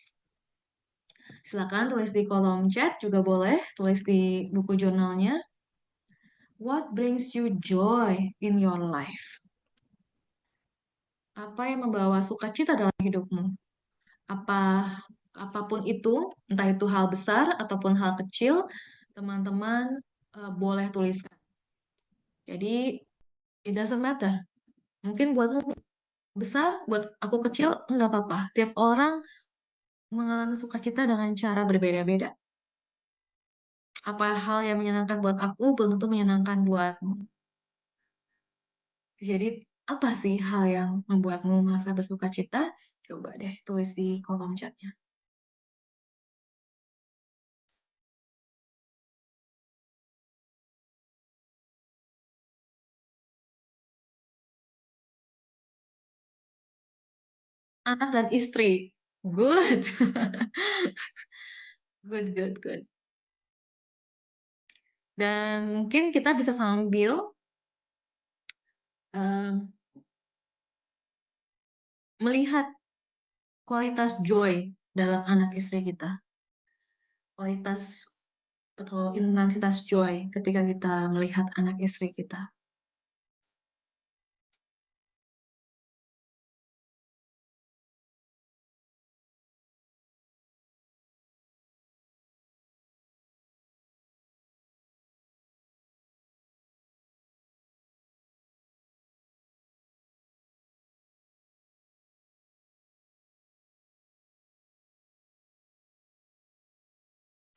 Speaker 1: Silakan tulis di kolom chat juga boleh, tulis di buku jurnalnya. What brings you joy in your life? Apa yang membawa sukacita dalam hidupmu? Apa apapun itu, entah itu hal besar ataupun hal kecil, teman-teman boleh tuliskan. Jadi it doesn't matter. Mungkin buatmu besar, buat aku kecil, nggak apa-apa. Tiap orang mengalami sukacita dengan cara berbeda-beda. Apa hal yang menyenangkan buat aku belum tentu menyenangkan buatmu. Jadi, apa sih hal yang membuatmu merasa bersukacita? Coba deh tulis di kolom chatnya. Anak dan istri. Good. Good, good, good. Dan mungkin kita bisa sambil em, melihat kualitas joy dalam anak istri kita. Kualitas atau intensitas joy ketika kita melihat anak istri kita.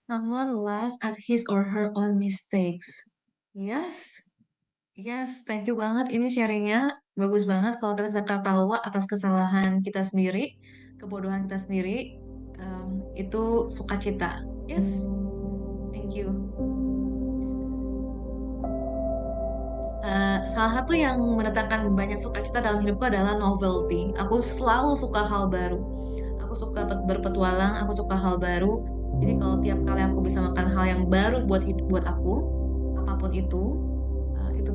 Speaker 1: Someone laugh at his or her own mistakes. Yes, yes, thank you banget. Ini sharingnya bagus banget kalau kita bisa ketawa atas kesalahan kita sendiri, kebodohan kita sendiri. Itu sukacita. Yes, thank you. Salah satu yang mendatangkan banyak sukacita dalam hidupku adalah novelty. Aku selalu suka hal baru. Aku suka berpetualang, aku suka hal baru. Jadi kalau tiap kali aku bisa makan hal yang baru buat aku, apapun itu,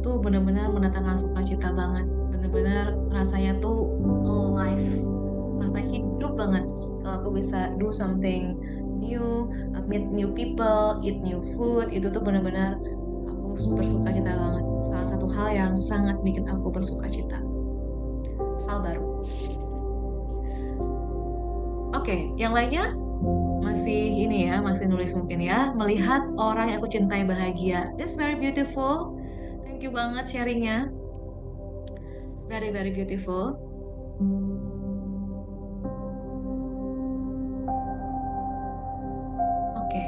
Speaker 1: tuh benar-benar mendatangkan sukacita banget. Benar-benar rasanya tuh alive, rasa hidup banget. Kalau aku bisa do something new, meet new people, eat new food, itu tuh benar-benar aku bersukacita banget. Salah satu hal yang sangat bikin aku bersukacita. Hal baru. Oke, yang lainnya masih ini ya, masih nulis mungkin ya. Melihat orang yang aku cintai bahagia. That's very beautiful. Thank you banget sharingnya. Very, very beautiful. Oke.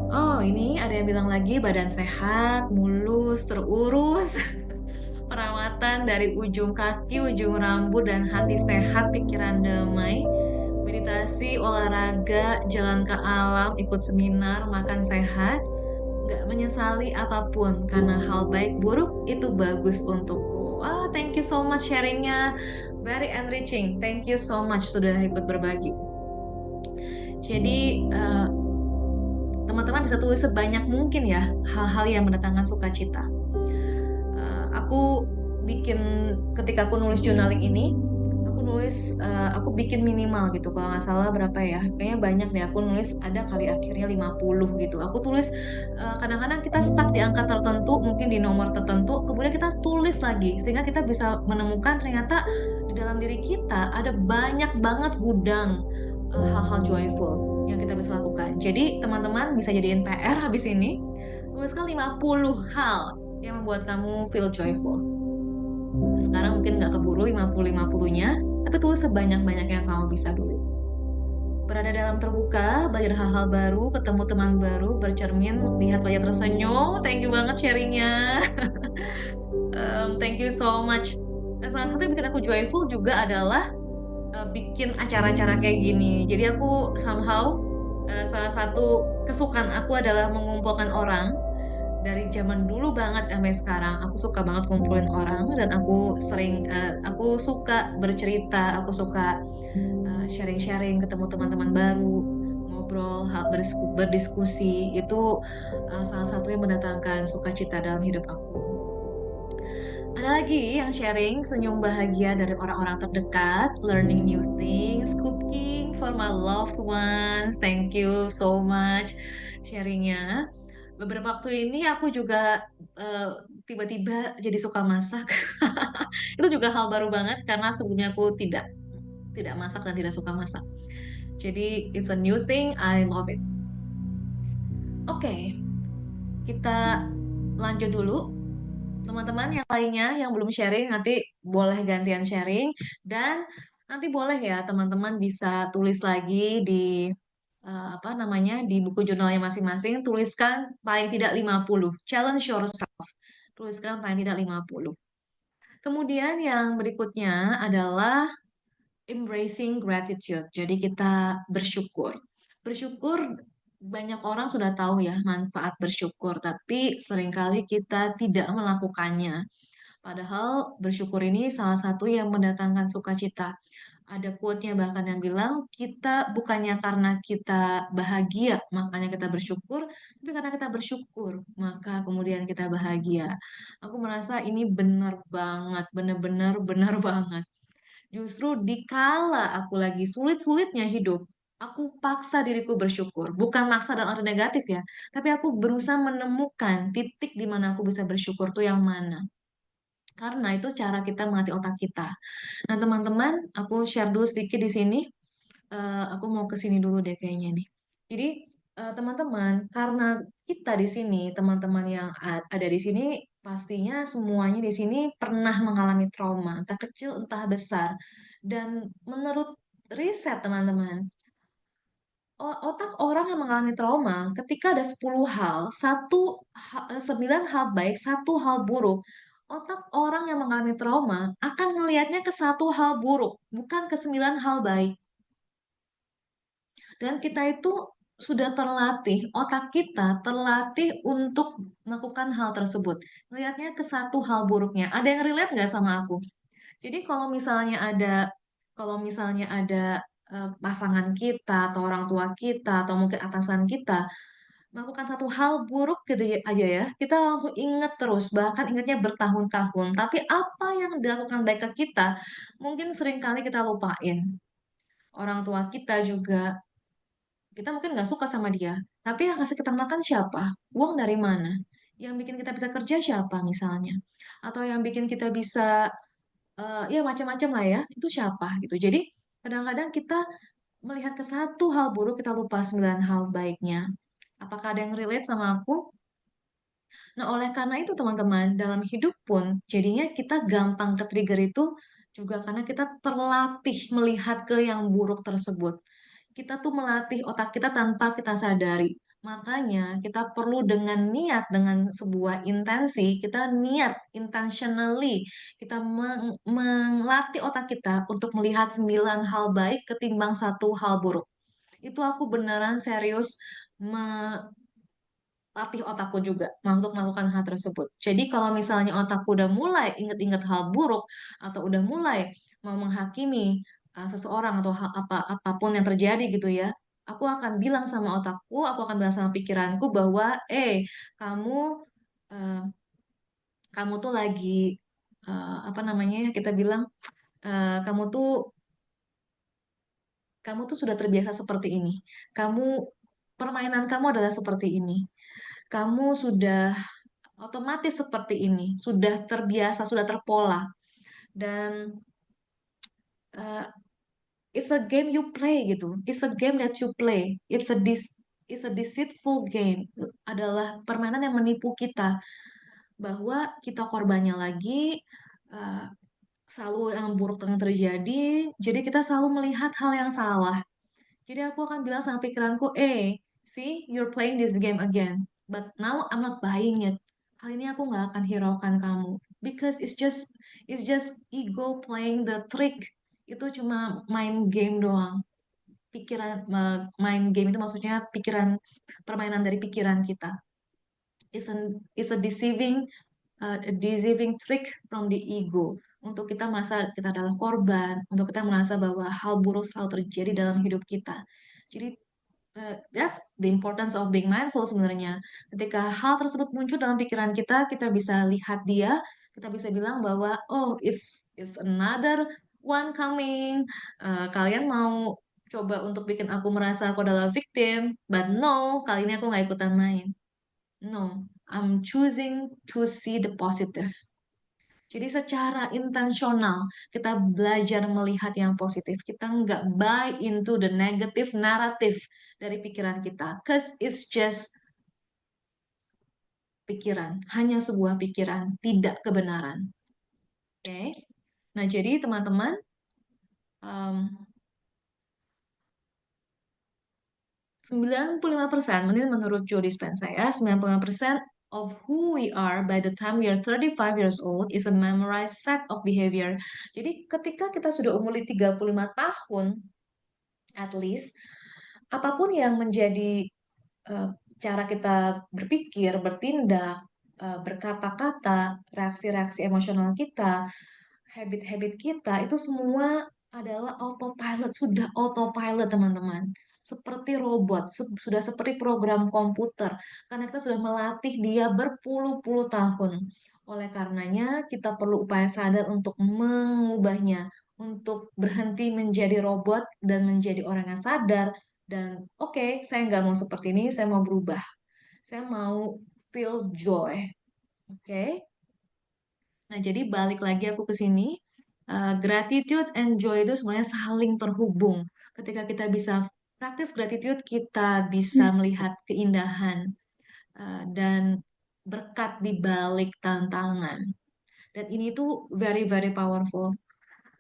Speaker 1: Oh, ini ada yang bilang lagi badan sehat, mulus, terurus. Perawatan dari ujung kaki, ujung rambut, dan hati sehat, pikiran damai. Meditasi, olahraga, jalan ke alam, ikut seminar, makan sehat. Gak menyesali apapun, karena hal baik buruk itu bagus untukku. Wah, thank you so much sharingnya. Very enriching. Thank you so much sudah ikut berbagi. Jadi, teman-teman bisa tulis sebanyak mungkin ya hal-hal yang mendatangkan sukacita. Aku bikin ketika aku nulis journaling ini, aku nulis aku bikin minimal gitu. Kalau nggak salah berapa ya? Kayaknya banyak deh. Aku nulis ada kali akhirnya 50 gitu. Aku tulis kadang-kadang kita stuck di angka tertentu, mungkin di nomor tertentu, kemudian kita tulis lagi sehingga kita bisa menemukan ternyata di dalam diri kita ada banyak banget gudang hal-hal joyful yang kita bisa lakukan. Jadi teman-teman bisa jadiin PR habis ini, tuliskan 50 hal yang membuat kamu feel joyful. Sekarang mungkin nggak keburu 50-50-nya, tapi tulis sebanyak-banyak yang kamu bisa dulu. Berada dalam terbuka, belajar hal-hal baru, ketemu teman baru, bercermin, lihat wajah tersenyum. Thank you banget sharingnya. Thank you so much. Nah, salah satu yang bikin aku joyful juga adalah bikin acara-acara kayak gini. Jadi aku somehow salah satu kesukaan aku adalah mengumpulkan orang dari zaman dulu banget sampai sekarang. Aku suka banget kumpulin orang dan aku suka bercerita, aku suka sharing-sharing, ketemu teman-teman baru, ngobrol, berdiskusi. Itu salah satu yang mendatangkan sukacita dalam hidup aku. Ada lagi yang sharing senyum bahagia dari orang-orang terdekat, learning new things, cooking for my loved ones. Thank you so much sharingnya. Beberapa waktu ini aku juga eh, tiba-tiba jadi suka masak. Itu juga hal baru banget karena sebelumnya aku tidak masak dan tidak suka masak. Jadi it's a new thing, I love it. Oke, kita lanjut dulu. Teman-teman yang lainnya yang belum sharing nanti boleh gantian sharing dan nanti boleh ya teman-teman bisa tulis lagi di apa namanya di buku jurnalnya masing-masing, tuliskan paling tidak 50. Challenge yourself. Tuliskan paling tidak 50. Kemudian yang berikutnya adalah embracing gratitude. Jadi kita bersyukur. Bersyukur banyak orang sudah tahu ya manfaat bersyukur, tapi seringkali kita tidak melakukannya. Padahal bersyukur ini salah satu yang mendatangkan sukacita. Ada quote-nya bahkan yang bilang, kita bukannya karena kita bahagia, makanya kita bersyukur, tapi karena kita bersyukur, maka kemudian kita bahagia. Aku merasa ini benar banget, benar-benar benar banget. Justru dikala aku lagi sulit-sulitnya hidup, aku paksa diriku bersyukur. Bukan maksa dalam arti negatif ya, tapi aku berusaha menemukan titik di mana aku bisa bersyukur tuh yang mana. Karena itu cara kita melatih otak kita. Nah, teman-teman, aku share dulu sedikit di sini. Aku mau ke sini dulu deh kayaknya nih. Jadi, teman-teman, karena kita di sini, teman-teman yang ada di sini, pastinya semuanya di sini pernah mengalami trauma, entah kecil, entah besar. Dan menurut riset, teman-teman, otak orang yang mengalami trauma, ketika ada 10 hal, 9 hal baik, satu hal buruk, otak orang yang mengalami trauma akan melihatnya ke satu hal buruk, bukan ke 9 hal baik. Dan kita itu sudah terlatih, otak kita terlatih untuk melakukan hal tersebut. Melihatnya ke satu hal buruknya. Ada yang relate nggak sama aku? Jadi kalau misalnya ada pasangan kita atau orang tua kita atau mungkin atasan kita melakukan satu hal buruk gitu ya, aja ya, kita langsung inget terus, bahkan ingatnya bertahun-tahun. Tapi apa yang dilakukan baik ke kita, mungkin seringkali kita lupain. Orang tua kita juga, kita mungkin nggak suka sama dia, tapi yang kasih kita makan siapa? Uang dari mana? Yang bikin kita bisa kerja siapa misalnya? Atau yang bikin kita bisa, ya macam-macam lah ya, itu siapa gitu. Jadi kadang-kadang kita melihat ke satu hal buruk, kita lupa sembilan hal baiknya. Apakah ada yang relate sama aku? Nah, oleh karena itu teman-teman, dalam hidup pun jadinya kita gampang ke trigger itu juga karena kita terlatih melihat ke yang buruk tersebut. Kita tuh melatih otak kita tanpa kita sadari. Makanya kita perlu dengan niat, dengan sebuah intensi, kita niat intentionally, kita melatih otak kita untuk melihat 9 hal baik ketimbang satu hal buruk. Itu aku beneran serius latih otakku juga untuk melakukan hal tersebut. Jadi kalau misalnya otakku udah mulai inget-inget hal buruk atau udah mulai mau menghakimi seseorang atau apapun yang terjadi gitu ya, aku akan bilang sama otakku, aku akan bilang sama pikiranku bahwa, kamu eh, kamu tuh lagi apa namanya ya, kita bilang, kamu tuh sudah terbiasa seperti ini. Kamu permainan kamu adalah seperti ini. Kamu sudah otomatis seperti ini, sudah terbiasa, sudah terpola. Dan uh, it's a game you play gitu. It's a game that you play. It's a deceitful game. Adalah permainan yang menipu kita bahwa kita korbannya lagi, uh, selalu yang buruk yang terjadi. Jadi kita selalu melihat hal yang salah. Jadi aku akan bilang sama pikiranku, see, you're playing this game again. But now I'm not buying it. Kali ini aku nggak akan hiraukan kamu. Because it's just ego playing the trick. Itu cuma main game doang. Main game itu maksudnya pikiran, permainan dari pikiran kita. It's a deceiving trick from the ego. Untuk kita merasa kita adalah korban, untuk kita merasa bahwa hal buruk selalu terjadi dalam hidup kita. Jadi that's the importance of being mindful sebenarnya. Ketika hal tersebut muncul dalam pikiran kita, kita bisa lihat dia, kita bisa bilang bahwa oh it's another one coming. Kalian mau coba untuk bikin aku merasa aku adalah victim, but no, kali ini aku nggak ikutan main. No, I'm choosing to see the positive. Jadi secara intensional kita belajar melihat yang positif. Kita nggak buy into the negative narrative dari pikiran kita. Cause it's just pikiran, hanya sebuah pikiran, tidak kebenaran. Oke. Nah, jadi teman-teman, um, 95%, menurut Joe Dispenza ya, 95% of who we are by the time we are 35 years old is a memorized set of behavior. Jadi ketika kita sudah umur 35 tahun, at least, apapun yang menjadi eh, cara kita berpikir, bertindak, berkata-kata, reaksi-reaksi emosional kita, habit-habit kita, itu semua adalah autopilot, sudah autopilot teman-teman. Seperti robot, sudah seperti program komputer, karena kita sudah melatih dia berpuluh-puluh tahun. Oleh karenanya, kita perlu upaya sadar untuk mengubahnya, untuk berhenti menjadi robot dan menjadi orang yang sadar. Dan oke, saya nggak mau seperti ini, saya mau berubah. Saya mau feel joy. Oke. Nah, jadi balik lagi aku ke sini. Gratitude and joy itu sebenarnya saling terhubung. Ketika kita bisa praktis gratitude, kita bisa melihat keindahan dan berkat di balik tantangan. Dan ini tuh very very powerful.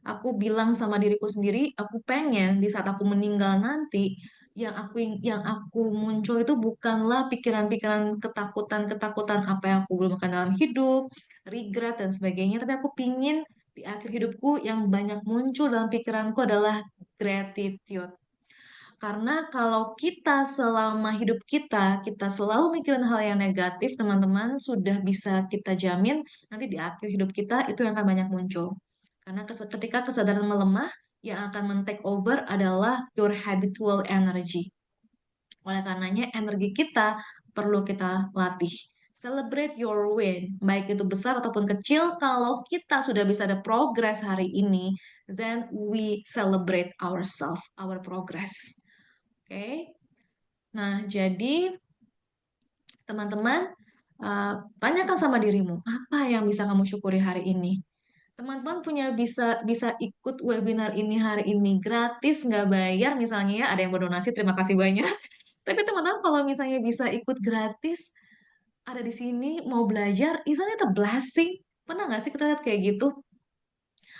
Speaker 1: Aku bilang sama diriku sendiri, aku pengen di saat aku meninggal nanti, yang aku muncul itu bukanlah pikiran-pikiran ketakutan-ketakutan apa yang aku belum makan dalam hidup, regret dan sebagainya, tapi aku pingin di akhir hidupku yang banyak muncul dalam pikiranku adalah gratitude. Karena kalau kita selama hidup kita selalu mikirin hal yang negatif, teman-teman, sudah bisa kita jamin nanti di akhir hidup kita itu yang akan banyak muncul. Karena ketika kesadaran melemah, yang akan men-take over adalah your habitual energy. Oleh karenanya energi kita perlu kita latih. Celebrate your win, baik itu besar ataupun kecil. Kalau kita sudah bisa ada progress hari ini, then we celebrate ourselves, our progress. Oke. Nah, jadi teman-teman, tanyakan sama dirimu, apa yang bisa kamu syukuri hari ini? Teman-teman punya bisa ikut webinar ini hari ini gratis, nggak bayar misalnya ya, ada yang berdonasi, terima kasih banyak. Tapi teman-teman kalau misalnya bisa ikut gratis, ada di sini mau belajar, isn't it a blessing? Pernah nggak sih kita lihat kayak gitu?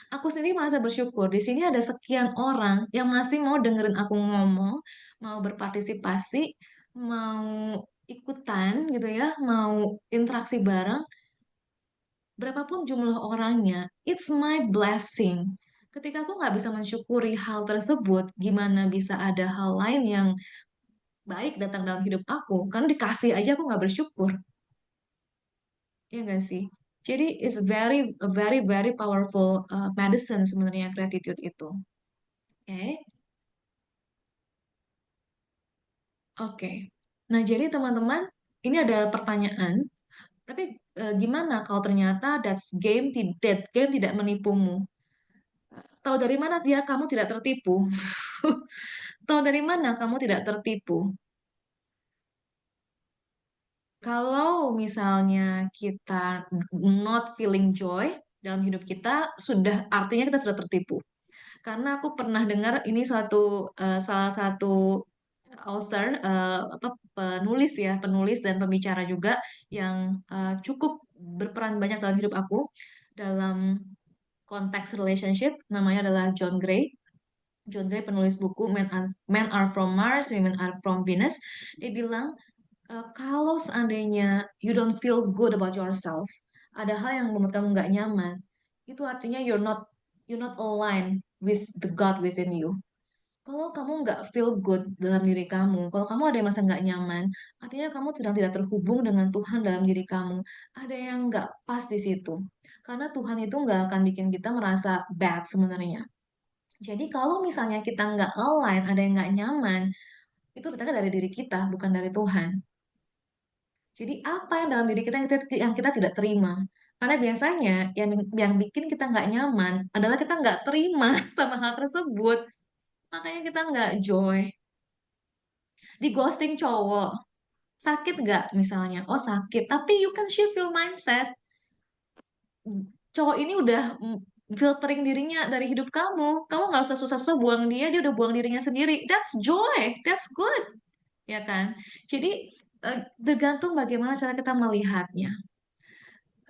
Speaker 1: Aku sendiri merasa bersyukur. Di sini ada sekian orang yang masih mau dengerin aku ngomong, mau berpartisipasi, mau ikutan gitu ya, mau interaksi bareng. Berapapun jumlah orangnya, it's my blessing. Ketika aku nggak bisa mensyukuri hal tersebut, gimana bisa ada hal lain yang baik datang dalam hidup aku? Karena dikasih aja aku nggak bersyukur. Ya nggak sih? Jadi it's very very powerful medicine sebenarnya gratitude itu. Oke. Oke. Nah, jadi teman-teman, ini ada pertanyaan. Tapi gimana kalau ternyata that game tidak menipumu? Tahu dari mana dia kamu tidak tertipu? Tahu dari mana kamu tidak tertipu? Kalau misalnya kita not feeling joy dalam hidup kita, sudah artinya kita sudah tertipu. Karena aku pernah dengar ini salah satu author apa penulis dan pembicara juga yang cukup berperan banyak dalam hidup aku dalam konteks relationship, namanya adalah John Gray. John Gray penulis buku Men Are From Mars, Women Are From Venus. Dia bilang kalau seandainya you don't feel good about yourself, ada hal yang membuat kamu nggak nyaman, itu artinya you're not aligned with the God within you. Kalau kamu nggak feel good dalam diri kamu, kalau kamu ada yang merasa nggak nyaman, artinya kamu sedang tidak terhubung dengan Tuhan dalam diri kamu. Ada yang nggak pas di situ. Karena Tuhan itu nggak akan bikin kita merasa bad sebenarnya. Jadi kalau misalnya kita nggak align, ada yang nggak nyaman, itu datangnya dari diri kita, bukan dari Tuhan. Jadi apa yang dalam diri kita yang kita tidak terima? Karena biasanya yang bikin kita nggak nyaman adalah kita nggak terima sama hal tersebut. Makanya kita nggak joy. Di ghosting cowok, sakit nggak misalnya? Oh sakit, tapi you can shift your mindset. Cowok ini udah filtering dirinya dari hidup kamu. Kamu nggak usah susah-susah buang dia udah buang dirinya sendiri. That's joy, that's good, ya kan? Jadi tergantung bagaimana cara kita melihatnya.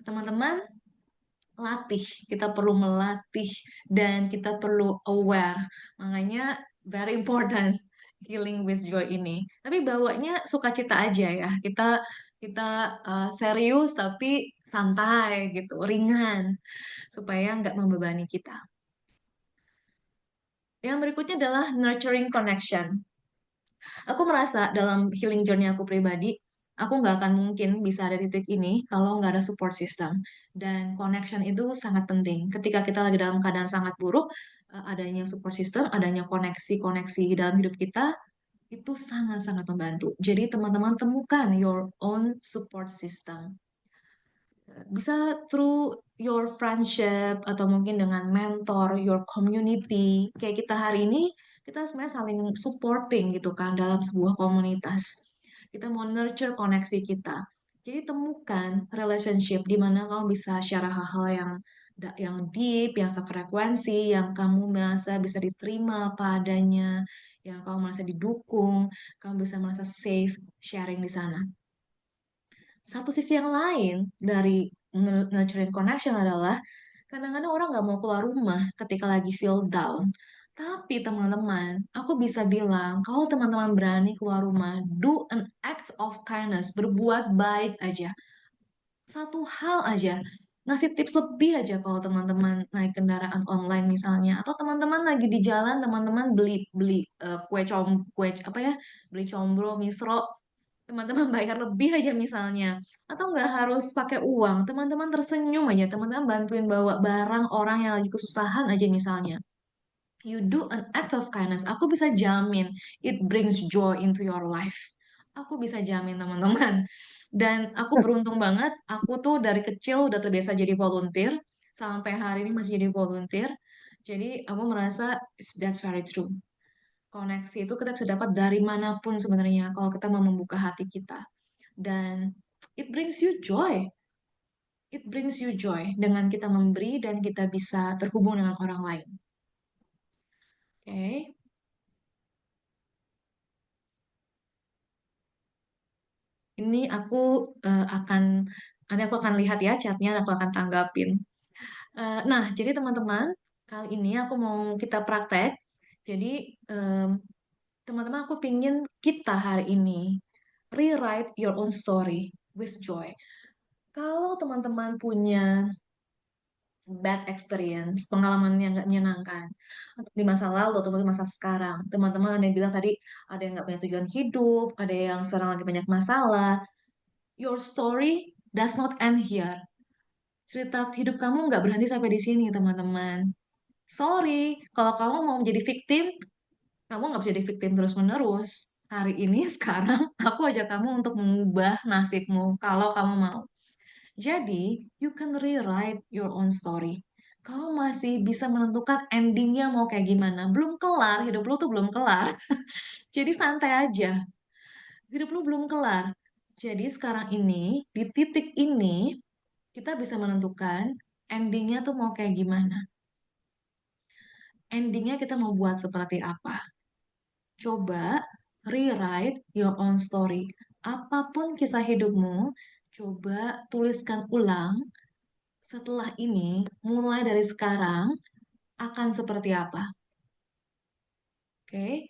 Speaker 1: Teman-teman, latih, kita perlu melatih dan kita perlu aware. Makanya very important healing with joy ini. Tapi bawanya sukacita aja ya. Kita kita serius tapi santai gitu, ringan supaya nggak membebani kita. Yang berikutnya adalah nurturing connection. Aku merasa dalam healing journey aku pribadi, aku nggak akan mungkin bisa ada di titik ini kalau nggak ada support system. Dan connection itu sangat penting. Ketika kita lagi dalam keadaan sangat buruk, adanya support system, adanya koneksi-koneksi dalam hidup kita, itu sangat-sangat membantu. Jadi teman-teman temukan your own support system. Bisa through your friendship atau mungkin dengan mentor, your community. Kayak kita hari ini, kita sebenarnya saling supporting gitu kan dalam sebuah komunitas. Kita mau nurture koneksi kita. Jadi temukan relationship di mana kamu bisa share hal-hal yang deep, yang sefrekuensi, yang kamu merasa bisa diterima apa adanya, yang kamu merasa didukung, kamu bisa merasa safe sharing di sana. Satu sisi yang lain dari nurturing connection adalah kadang-kadang orang nggak mau keluar rumah ketika lagi feel down. Tapi teman-teman, aku bisa bilang, kalau teman-teman berani keluar rumah, do an act of kindness, berbuat baik aja. Satu hal aja, ngasih tips lebih aja kalau teman-teman naik kendaraan online misalnya, atau teman-teman lagi di jalan, teman-teman beli beli kue apa ya, beli combro, misro, teman-teman bayar lebih aja misalnya, atau nggak harus pakai uang, teman-teman tersenyum aja, teman-teman bantuin bawa barang orang yang lagi kesusahan aja misalnya. You do an act of kindness, aku bisa jamin it brings joy into your life. Aku bisa jamin teman-teman. Dan aku beruntung banget, aku tuh dari kecil udah terbiasa jadi volunteer, sampai hari ini masih jadi volunteer. Jadi aku merasa that's very true. Koneksi itu kita bisa dapat dari manapun sebenarnya kalau kita mau membuka hati kita. Dan it brings you joy. It brings you joy dengan kita memberi dan kita bisa terhubung dengan orang lain. Oke. Ini aku akan nanti aku akan lihat ya chatnya, dan aku akan tanggapin. Nah, jadi teman-teman, kali ini aku mau kita praktek. Jadi teman-teman, aku pingin kita hari ini rewrite your own story with joy. Kalau teman-teman punya bad experience, pengalaman yang nggak menyenangkan di masa lalu atau di masa sekarang, teman-teman ada yang bilang tadi ada yang nggak punya tujuan hidup, ada yang sekarang lagi banyak masalah. Your story does not end here. Cerita hidup kamu nggak berhenti sampai di sini, teman-teman. Sorry, kalau kamu mau menjadi victim, kamu nggak bisa jadi victim terus-menerus. Hari ini, sekarang, aku ajak kamu untuk mengubah nasibmu, kalau kamu mau. Jadi, you can rewrite your own story. Kamu masih bisa menentukan endingnya mau kayak gimana. Belum kelar, hidup lu tuh belum kelar. Jadi santai aja. Hidup lu belum kelar. Jadi sekarang ini, di titik ini, kita bisa menentukan endingnya tuh mau kayak gimana. Endingnya kita mau buat seperti apa. Coba rewrite your own story. Apapun kisah hidupmu, coba tuliskan ulang setelah ini, mulai dari sekarang, akan seperti apa. Oke?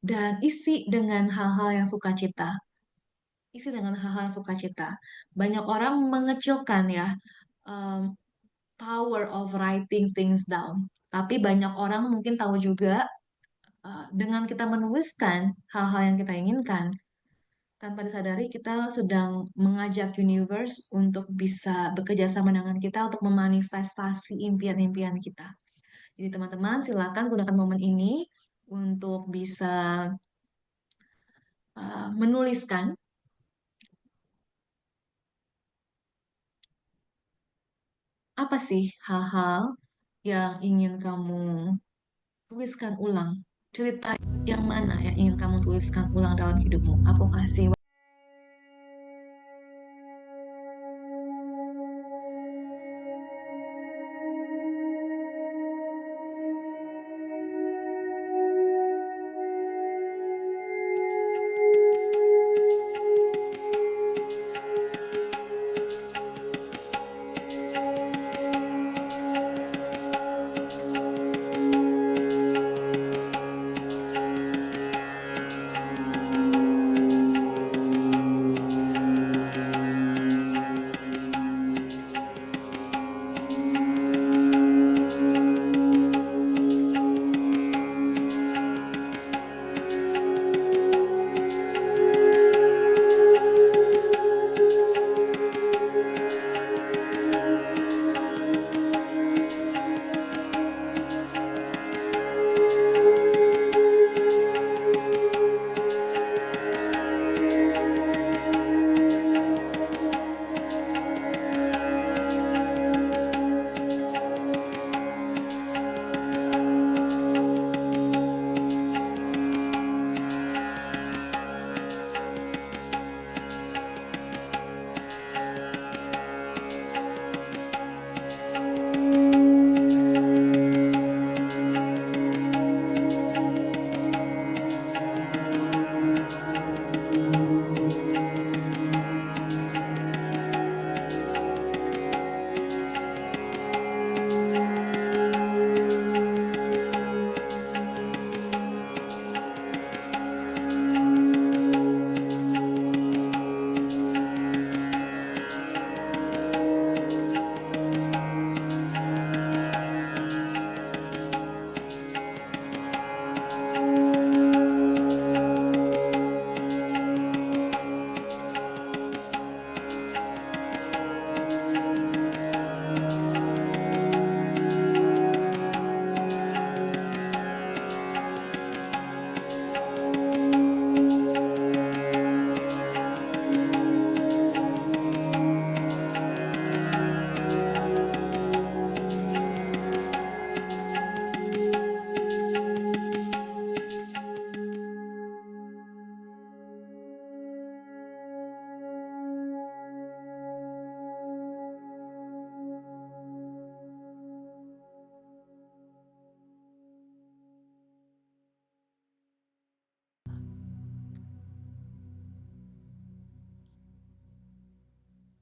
Speaker 1: Dan isi dengan hal-hal yang sukacita. Isi dengan hal-hal yang sukacita. Banyak orang mengecilkan ya, um, power of writing things down. Tapi banyak orang mungkin tahu juga dengan kita menuliskan hal-hal yang kita inginkan, tanpa disadari kita sedang mengajak universe untuk bisa bekerja sama dengan kita untuk memanifestasi impian-impian kita. Jadi teman-teman silakan gunakan momen ini untuk bisa menuliskan apa sih hal-hal yang ingin kamu tuliskan ulang. Cerita yang mana yang ingin kamu tuliskan ulang dalam hidupmu? Aku kasih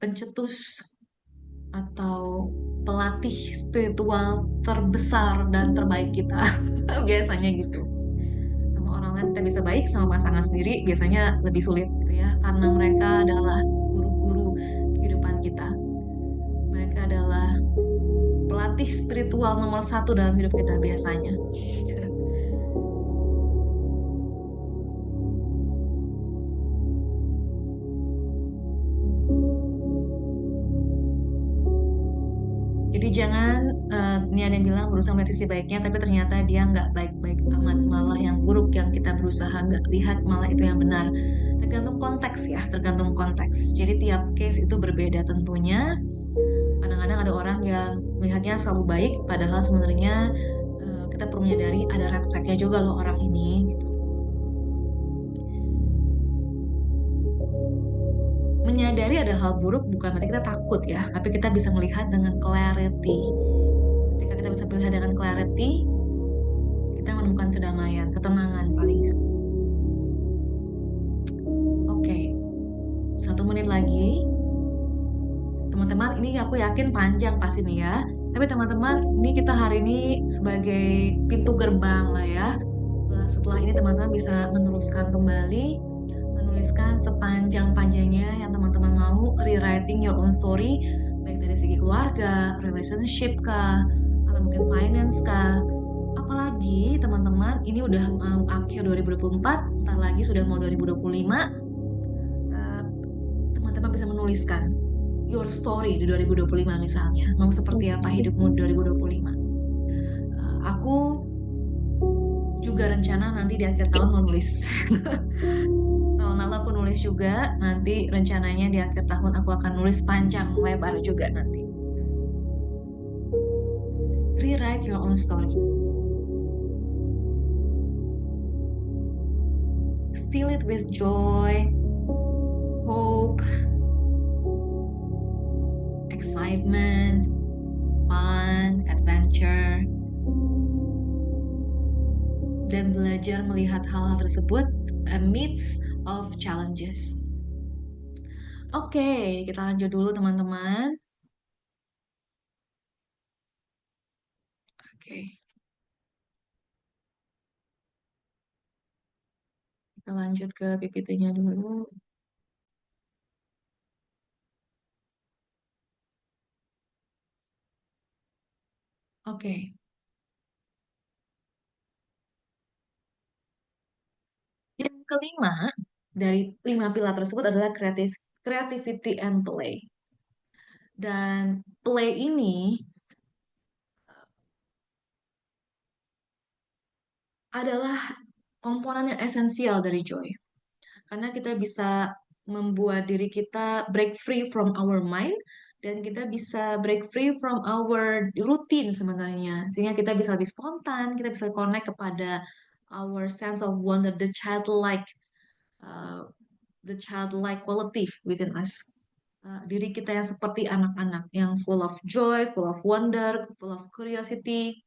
Speaker 1: pencetus atau pelatih spiritual terbesar dan terbaik kita. Biasanya gitu. Sama orang lain kita bisa baik, sama pasangan sendiri biasanya lebih sulit gitu ya, karena mereka adalah guru-guru kehidupan kita. Mereka adalah pelatih spiritual nomor satu dalam hidup kita biasanya. Jadi jangan, ini ada yang bilang berusaha melihat sisi baiknya, tapi ternyata dia nggak baik-baik amat, malah yang buruk yang kita berusaha nggak lihat, malah itu yang benar. Tergantung konteks ya, tergantung konteks. Jadi tiap case itu berbeda tentunya. Kadang-kadang ada orang yang melihatnya selalu baik, padahal sebenarnya kita perlu menyadari ada red flag-nya juga loh orang ini. Gitu. Menyadari ada hal buruk bukan berarti kita takut ya, tapi kita bisa melihat dengan clarity. Ketika kita bisa melihat dengan clarity, kita menemukan kedamaian, ketenangan paling nggak. Oke, 1 menit lagi. Teman-teman, ini aku yakin panjang pasti nih ya. Tapi teman-teman, ini kita hari ini sebagai pintu gerbang lah ya. Setelah ini teman-teman bisa meneruskan kembali, menuliskan sepanjang-panjangnya yang teman-teman mau, rewriting your own story, baik dari segi keluarga, relationship kah, atau mungkin finance kah. Apalagi teman-teman, ini udah mau akhir 2024, ntar lagi sudah mau 2025, teman-teman bisa menuliskan your story di 2025 misalnya. Mau seperti apa hidupmu di 2025? Aku juga rencana nanti di akhir tahun mau nulis. Tahun lalu aku nulis juga, nanti rencananya di akhir tahun aku akan nulis panjang lebar juga nanti. Rewrite your own story. Fill it with joy, hope, excitement, fun, adventure, dan belajar melihat hal-hal tersebut amidst of challenges. Oke, kita lanjut dulu teman-teman. Oke, kita lanjut ke PPT-nya dulu. Oke. Yang kelima dari 5 pilar tersebut adalah creativity and play. Dan play ini adalah komponen yang esensial dari joy. Karena kita bisa membuat diri kita break free from our mind dan kita bisa break free from our routine sebenarnya. Sehingga kita bisa lebih spontan, kita bisa connect kepada our sense of wonder, uh, the childlike quality within us. Diri kita yang seperti anak-anak, yang full of joy, full of wonder, full of curiosity.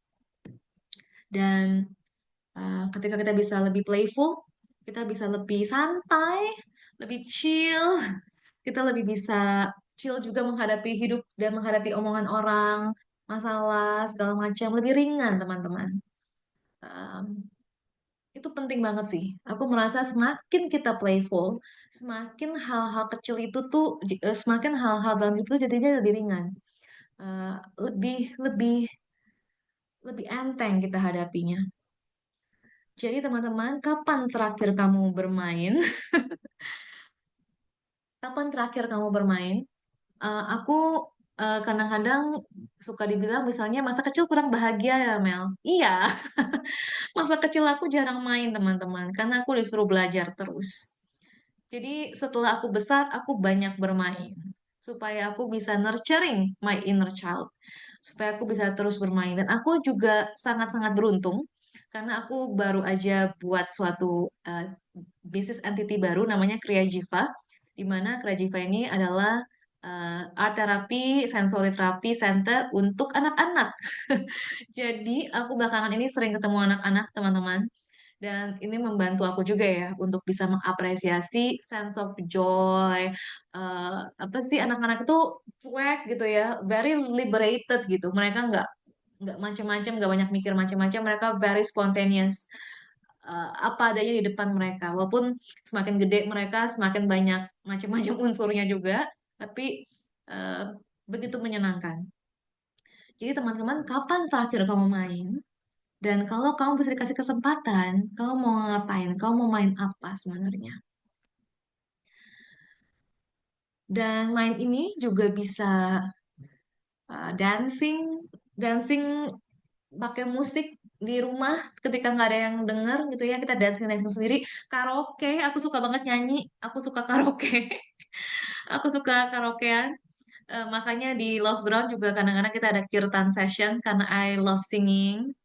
Speaker 1: Dan ketika kita bisa lebih playful, kita bisa lebih santai, lebih chill, kita lebih bisa chill juga menghadapi hidup dan menghadapi omongan orang, masalah, segala macam, lebih ringan, teman-teman. Um, itu penting banget sih. Aku merasa semakin kita playful, semakin hal-hal kecil itu tuh, semakin hal-hal dalam hidup itu jadinya lebih ringan. Eh, lebih lebih lebih enteng kita hadapinya. Jadi teman-teman, kapan terakhir kamu bermain? Kapan terakhir kamu bermain? Aku kadang-kadang suka dibilang misalnya masa kecil kurang bahagia ya Mel. Iya, masa kecil aku jarang main teman-teman karena aku disuruh belajar terus. Jadi setelah aku besar, aku banyak bermain supaya aku bisa nurturing my inner child, supaya aku bisa terus bermain. Dan aku juga sangat-sangat beruntung karena aku baru aja buat suatu bisnis entity baru namanya Kriyajiva, di mana Kriyajiva ini adalah art therapy, sensory therapy center untuk anak-anak. Jadi aku belakangan ini sering ketemu anak-anak teman-teman Dan ini membantu aku juga ya untuk bisa mengapresiasi sense of joy. Apa sih anak-anak itu cuek gitu ya, very liberated gitu. Mereka nggak macam-macam, nggak banyak mikir macam-macam. Mereka very spontaneous. Apa adanya di depan mereka. Walaupun semakin gede mereka, semakin banyak macam-macam unsurnya juga, tapi eh, begitu menyenangkan. Jadi teman-teman, kapan terakhir kamu main? Dan kalau kamu bisa dikasih kesempatan, kamu mau ngapain? Kamu mau main apa sebenarnya? Dan main ini juga bisa dancing, dancing pakai musik di rumah ketika nggak ada yang denger gitu ya, kita dancing dancing sendiri. Karaoke, aku suka banget nyanyi, aku suka karaoke, aku suka karaokean. Makanya di Love Ground juga kadang-kadang kita ada kirtan session karena I love singing.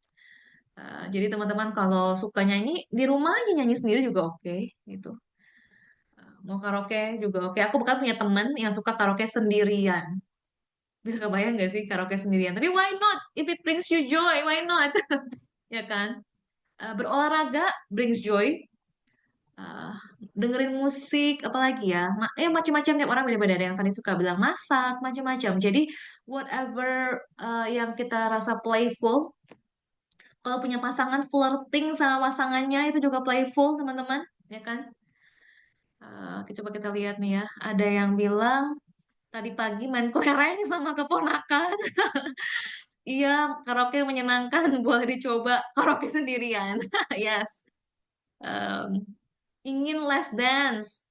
Speaker 1: Jadi teman-teman kalau suka nyanyi di rumah aja nyanyi sendiri juga oke gitu. Mau karaoke juga oke. Aku bukan punya temen yang suka karaoke sendirian. Bisa kebayang gak sih karaoke sendirian? Tapi why not? If it brings you joy, why not? Ya kan? Berolahraga brings joy. Eh, Dengerin musik, apalagi ya? Macam-macam tiap orang beda-beda. Ada yang tadi suka bilang masak, macam-macam. Jadi whatever yang kita rasa playful. Kalau punya pasangan flirting sama pasangannya itu juga playful, teman-teman. Ya kan? Coba kita lihat nih ya. Ada yang bilang tadi pagi main kelereng sama keponakan. Iya, karaoke menyenangkan, boleh dicoba karaoke sendirian. Yes. Em, Ingin les dance.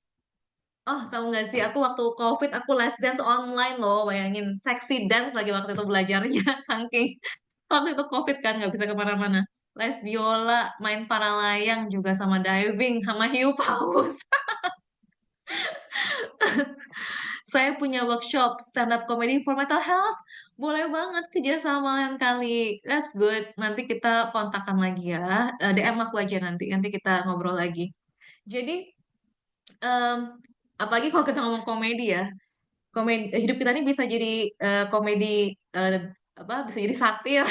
Speaker 1: Oh, tahu nggak sih, aku waktu COVID aku les dance online loh, bayangin. Seksi dance lagi waktu itu belajarnya, saking waktu itu COVID kan nggak bisa kemana-mana. Les biola, main para layang juga sama diving, sama hiu paus. Saya punya workshop stand up comedy for mental health. Boleh banget kerja sama lain kali. That's good. Nanti kita kontakkan lagi ya. DM aku aja nanti. Nanti kita ngobrol lagi. Jadi, em, apalagi kalau kita ngomong komedi ya. Komedi, hidup kita ini bisa jadi komedi, eh, apa? Bisa jadi satir,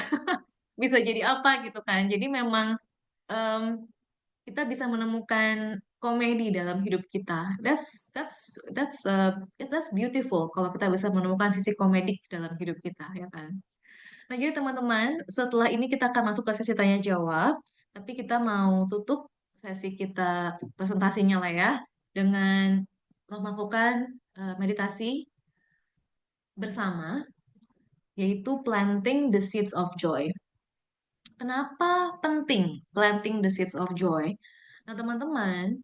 Speaker 1: bisa jadi apa gitu kan. Jadi memang em, kita bisa menemukan komedi dalam hidup kita. That's beautiful kalau kita bisa menemukan sisi komedik dalam hidup kita, ya kan? Nah, jadi teman-teman, setelah ini kita akan masuk ke sesi tanya jawab, tapi kita mau tutup sesi kita presentasinya lah ya dengan melakukan meditasi bersama, yaitu planting the seeds of joy. Kenapa penting planting the seeds of joy? Nah, teman-teman,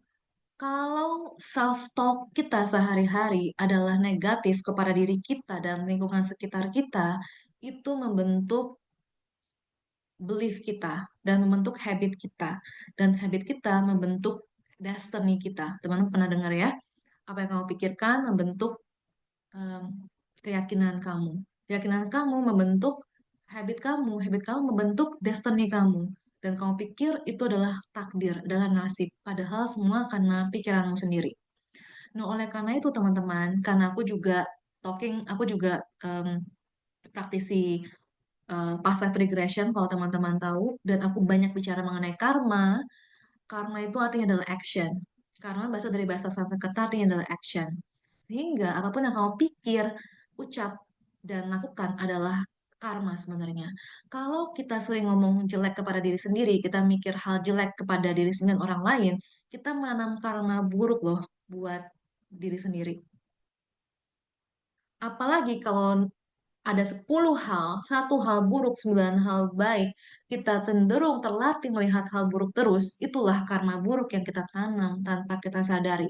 Speaker 1: kalau self-talk kita sehari-hari adalah negatif kepada diri kita dan lingkungan sekitar kita, itu membentuk belief kita dan membentuk habit kita. Dan habit kita membentuk destiny kita. Teman-teman pernah dengar ya? Apa yang kamu pikirkan membentuk em, keyakinan kamu. Keyakinan kamu membentuk habit kamu membentuk destiny kamu. Dan kamu pikir itu adalah takdir, adalah nasib. Padahal semua karena pikiranmu sendiri. Nah, oleh karena itu teman-teman, karena aku juga praktisi past life regression kalau teman-teman tahu, dan aku banyak bicara mengenai karma. Karma itu artinya adalah action. Karma bahasa dari bahasa Sanskerta artinya adalah action. Sehingga apapun yang kamu pikir, ucap, dan lakukan adalah karma sebenarnya. Kalau kita sering ngomong jelek kepada diri sendiri, kita mikir hal jelek kepada diri sendiri dan orang lain, kita menanam karma buruk loh buat diri sendiri. Apalagi kalau ada 10 hal, satu hal buruk, 9 hal baik, kita cenderung terlatih melihat hal buruk terus, itulah karma buruk yang kita tanam tanpa kita sadari.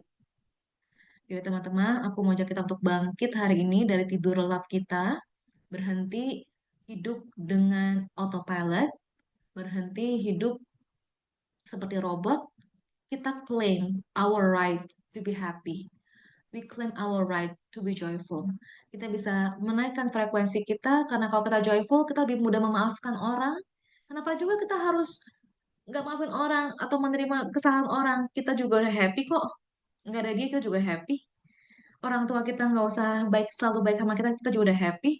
Speaker 1: Jadi teman-teman, aku mau ajak kita untuk bangkit hari ini dari tidur lelap kita, berhenti hidup dengan autopilot, berhenti hidup seperti robot, kita claim our right to be happy. We claim our right to be joyful. Kita bisa menaikkan frekuensi kita karena kalau kita joyful, kita lebih mudah memaafkan orang. Kenapa juga kita harus nggak maafin orang atau menerima kesalahan orang? Kita juga udah happy kok. Nggak ada dia, kita juga happy. Orang tua kita nggak usah baik selalu baik sama kita, kita juga udah happy.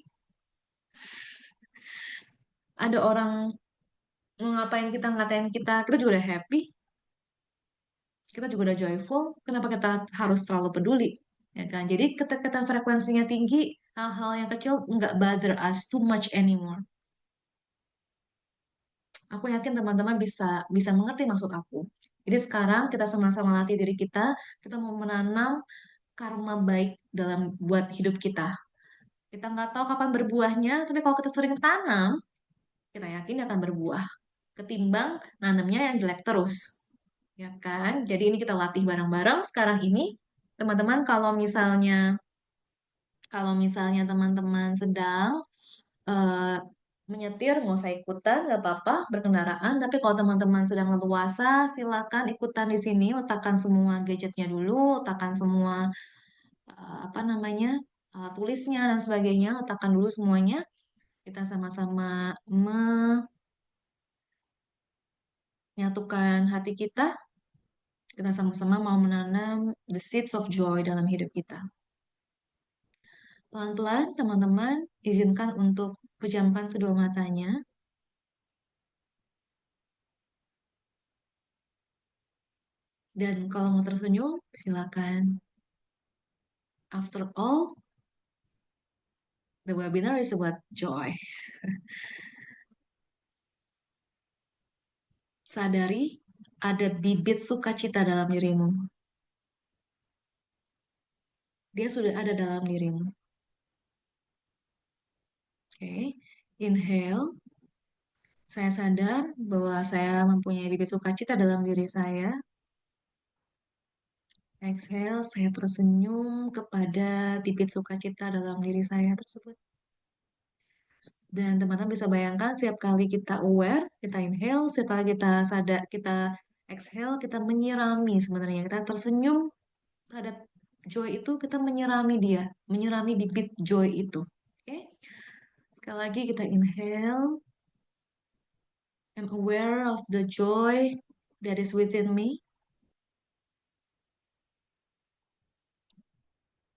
Speaker 1: Ada orang ngatain kita, ngatain kita, kita juga udah happy. kita juga udah joyful, kenapa kita harus terlalu peduli? Ya kan? Jadi ketika kita frekuensinya tinggi, hal-hal yang kecil nggak bother us too much anymore. Aku yakin teman-teman bisa bisa mengerti maksud aku. Jadi sekarang kita sama-sama latih diri kita mau menanam karma baik dalam buat hidup kita. Kita nggak tahu kapan berbuahnya, tapi kalau kita sering tanam, kita yakin dia akan berbuah. Ketimbang nanamnya yang jelek terus. Ya kan? Jadi ini kita latih bareng-bareng sekarang ini. Teman-teman kalau misalnya teman-teman sedang eh, menyetir, nggak usah ikutan, nggak apa-apa berkendaraan. Tapi kalau teman-teman sedang leluasa, silakan ikutan di sini. Letakkan semua gadgetnya dulu, letakkan semua apa namanya tulisnya dan sebagainya. Letakkan dulu semuanya. Kita sama-sama menyatukan hati kita. Kita sama-sama mau menanam the seeds of joy dalam hidup kita. Pelan-pelan, teman-teman, izinkan untuk pejamkan kedua matanya. Dan kalau mau tersenyum, silakan. After all, the webinar is about joy. Sadari ada bibit sukacita dalam dirimu. Dia sudah ada dalam dirimu. Oke, inhale. Saya sadar bahwa saya mempunyai bibit sukacita dalam diri saya. Exhale, saya tersenyum kepada bibit sukacita dalam diri saya tersebut. Dan teman-teman bisa bayangkan setiap kali kita aware, kita inhale, setiap kali kita sadar, kita exhale, kita menyirami sebenarnya. Kita tersenyum terhadap joy itu, kita menyirami dia, menyirami bibit joy itu. Oke? Sekali lagi kita inhale, I'm aware of the joy that is within me.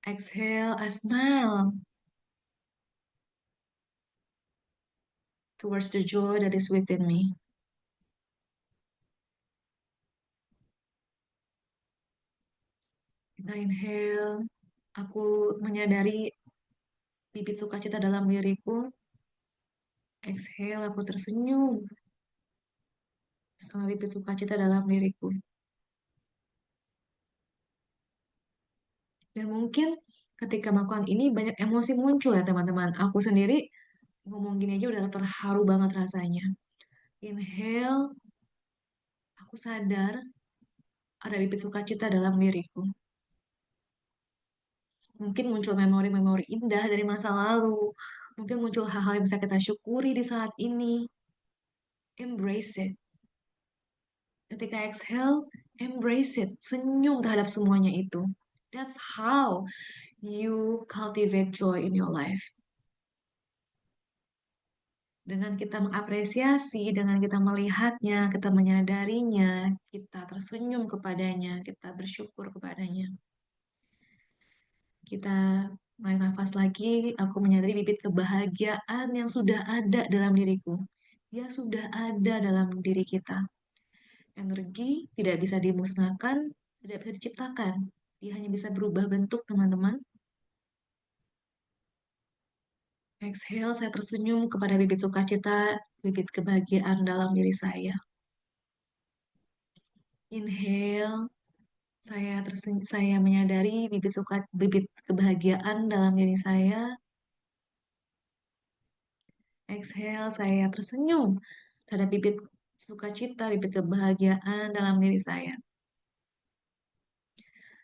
Speaker 1: Exhale, I smile towards the joy that is within me. Kita inhale, aku menyadari bibit sukacita dalam diriku. Exhale, aku tersenyum sama bibit sukacita dalam diriku. Dan mungkin ketika melakukan ini banyak emosi muncul ya teman-teman. Aku sendiri ngomong gini aja udah terharu banget rasanya. Inhale, aku sadar ada bibit sukacita dalam diriku. Mungkin muncul memori-memori indah dari masa lalu. Mungkin muncul hal-hal yang bisa kita syukuri di saat ini. Embrace it. Ketika exhale, embrace it. Senyum terhadap semuanya itu. That's how you cultivate joy in your life. Dengan kita mengapresiasi, dengan kita melihatnya, kita menyadarinya, kita tersenyum kepadanya, kita bersyukur kepadanya. Kita narik nafas lagi, aku menyadari bibit kebahagiaan yang sudah ada dalam diriku. Dia sudah ada dalam diri kita. Energi tidak bisa dimusnahkan, tidak bisa diciptakan. Dia hanya bisa berubah bentuk, teman-teman. Exhale, saya tersenyum kepada bibit sukacita, bibit kebahagiaan dalam diri saya. Inhale, saya menyadari bibit kebahagiaan dalam diri saya. Exhale, saya tersenyum terhadap bibit sukacita, bibit kebahagiaan dalam diri saya.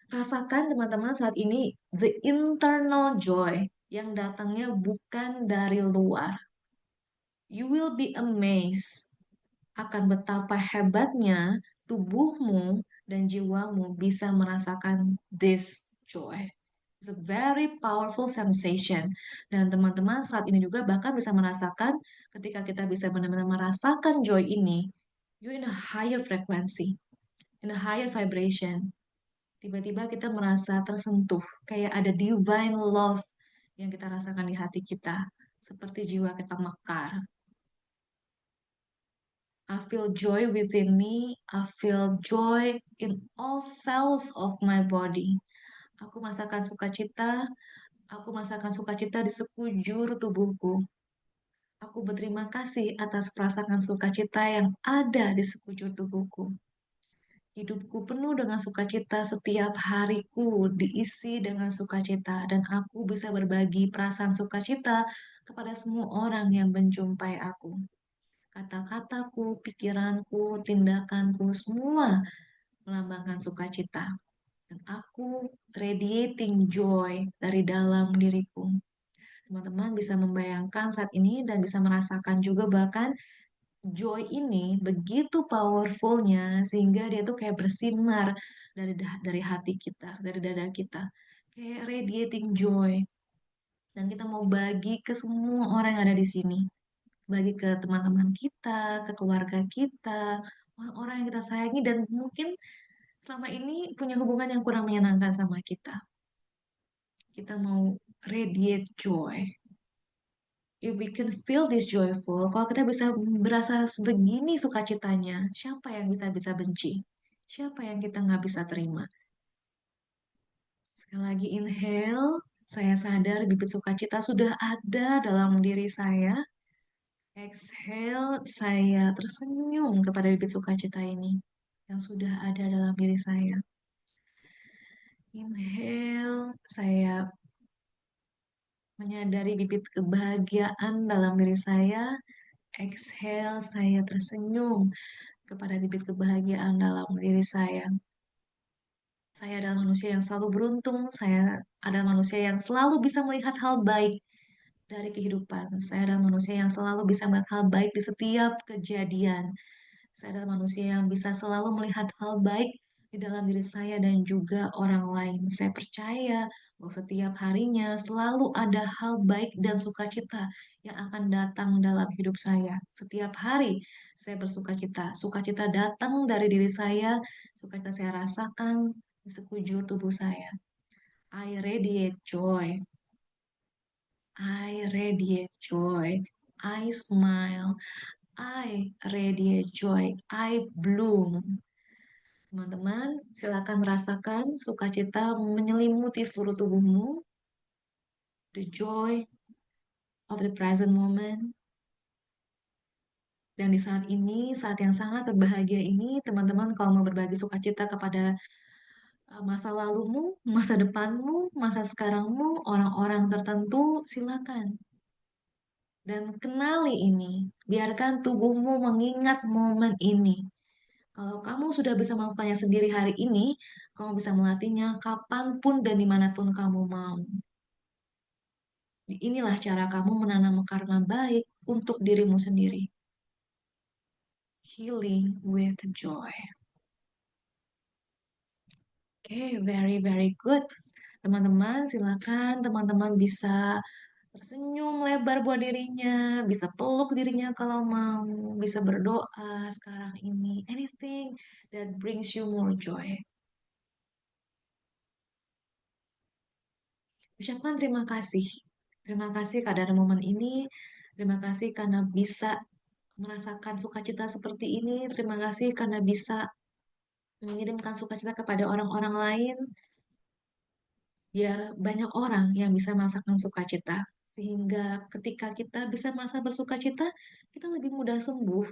Speaker 1: Rasakan teman-teman saat ini the internal joy yang datangnya bukan dari luar. You will be amazed akan betapa hebatnya tubuhmu dan jiwamu bisa merasakan this joy. It's a very powerful sensation. Dan teman-teman saat ini juga bahkan bisa merasakan ketika kita bisa benar-benar merasakan joy ini, you're in a higher frequency, in a higher vibration. Tiba-tiba kita merasa tersentuh, kayak ada divine love yang kita rasakan di hati kita, seperti jiwa kita mekar. I feel joy within me. I feel joy in all cells of my body. Aku merasakan sukacita. Aku merasakan sukacita di sekujur tubuhku. Aku berterima kasih atas perasaan sukacita yang ada di sekujur tubuhku. Hidupku penuh dengan sukacita, setiap hariku diisi dengan sukacita, dan aku bisa berbagi perasaan sukacita kepada semua orang yang menjumpai aku. Kata-kataku, pikiranku, tindakanku, semua melambangkan sukacita. Dan aku radiating joy dari dalam diriku. Teman-teman bisa membayangkan saat ini dan bisa merasakan juga bahkan joy ini begitu powerfulnya sehingga dia tuh kayak bersinar dari hati kita, dari dada kita. Kayak radiating joy. Dan kita mau bagi ke semua orang yang ada di sini. Bagi ke teman-teman kita, ke keluarga kita, orang-orang yang kita sayangi dan mungkin selama ini punya hubungan yang kurang menyenangkan sama kita. Kita mau radiate joy. If we can feel this joyful, kalau kita bisa berasa sebegini sukacitanya, siapa yang kita bisa benci? Siapa yang kita nggak bisa terima? Sekali lagi inhale, saya sadar bibit sukacita sudah ada dalam diri saya. Exhale, saya tersenyum kepada bibit sukacita ini yang sudah ada dalam diri saya. Inhale, saya menyadari bibit kebahagiaan dalam diri saya. Exhale, saya tersenyum kepada bibit kebahagiaan dalam diri saya. Saya adalah manusia yang selalu beruntung. Saya adalah manusia yang selalu bisa melihat hal baik dari kehidupan. Saya adalah manusia yang selalu bisa melihat hal baik di setiap kejadian. Saya adalah manusia yang bisa selalu melihat hal baik di dalam diri saya dan juga orang lain. Saya percaya bahwa setiap harinya selalu ada hal baik dan sukacita yang akan datang dalam hidup saya. Setiap hari saya bersukacita. Sukacita datang dari diri saya, sukacita saya rasakan di sekujur tubuh saya. I radiate joy. I radiate joy. I smile. I radiate joy. I bloom. Teman-teman, silakan merasakan sukacita menyelimuti seluruh tubuhmu. The joy of the present moment. Dan di saat ini, saat yang sangat berbahagia ini, teman-teman kalau mau berbagi sukacita kepada masa lalumu, masa depanmu, masa sekarangmu, orang-orang tertentu, silakan. Dan kenali ini, biarkan tubuhmu mengingat momen ini. Kalau kamu sudah bisa melakukannya sendiri hari ini, kamu bisa melatihnya kapanpun dan dimanapun kamu mau. Inilah cara kamu menanam karma baik untuk dirimu sendiri. Healing with joy. Oke, very very good. Teman-teman, silakan teman-teman bisa tersenyum lebar buat dirinya, bisa peluk dirinya kalau mau, bisa berdoa sekarang ini. Anything that brings you more joy. Ucapkan terima kasih. Terima kasih karena ada momen ini. Terima kasih karena bisa merasakan sukacita seperti ini. Terima kasih karena bisa mengirimkan sukacita kepada orang-orang lain. Biar banyak orang yang bisa merasakan sukacita. Sehingga ketika kita bisa merasa bersukacita, kita lebih mudah sembuh.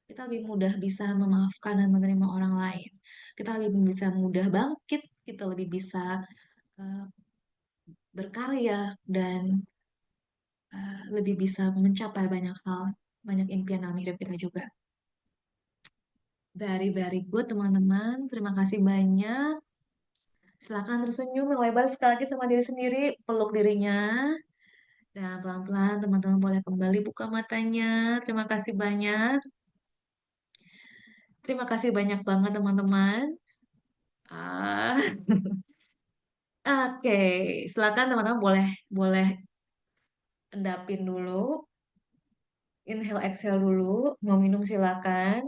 Speaker 1: Kita lebih mudah bisa memaafkan dan menerima orang lain. Kita lebih bisa mudah bangkit. Kita lebih bisa eh, berkarya dan lebih bisa mencapai banyak hal, banyak impian dalam hidup kita juga. Very, very good, teman-teman. Terima kasih banyak. Silakan tersenyum yang lebar sekali lagi sama diri sendiri, peluk dirinya. Dan pelan-pelan teman-teman boleh kembali buka matanya. Terima kasih banyak. Terima kasih banyak banget teman-teman. Ah, Oke, silakan teman-teman boleh boleh endapin dulu. Inhale, exhale dulu. Mau minum silakan.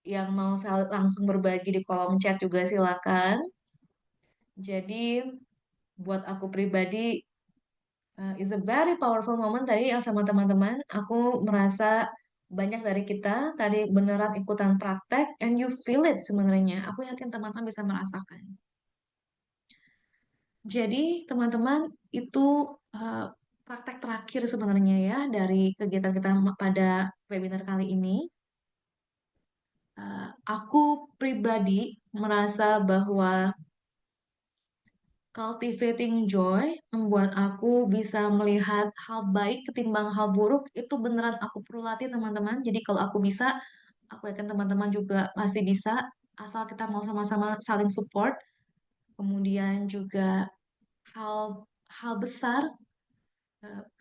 Speaker 1: Yang mau langsung berbagi di kolom chat juga silakan. Jadi buat aku pribadi is a very powerful moment tadi yang sama teman-teman. Aku merasa banyak dari kita tadi beneran ikutan praktek and you feel it sebenarnya. Aku yakin teman-teman bisa merasakan. Jadi teman-teman itu eh, praktek terakhir sebenarnya ya dari kegiatan kita pada webinar kali ini. Aku pribadi merasa bahwa cultivating joy membuat aku bisa melihat hal baik ketimbang hal buruk. Itu beneran aku perlu latih teman-teman. Jadi kalau aku bisa, aku yakin teman-teman juga pasti bisa. Asal kita mau sama-sama saling support. Kemudian juga hal hal besar.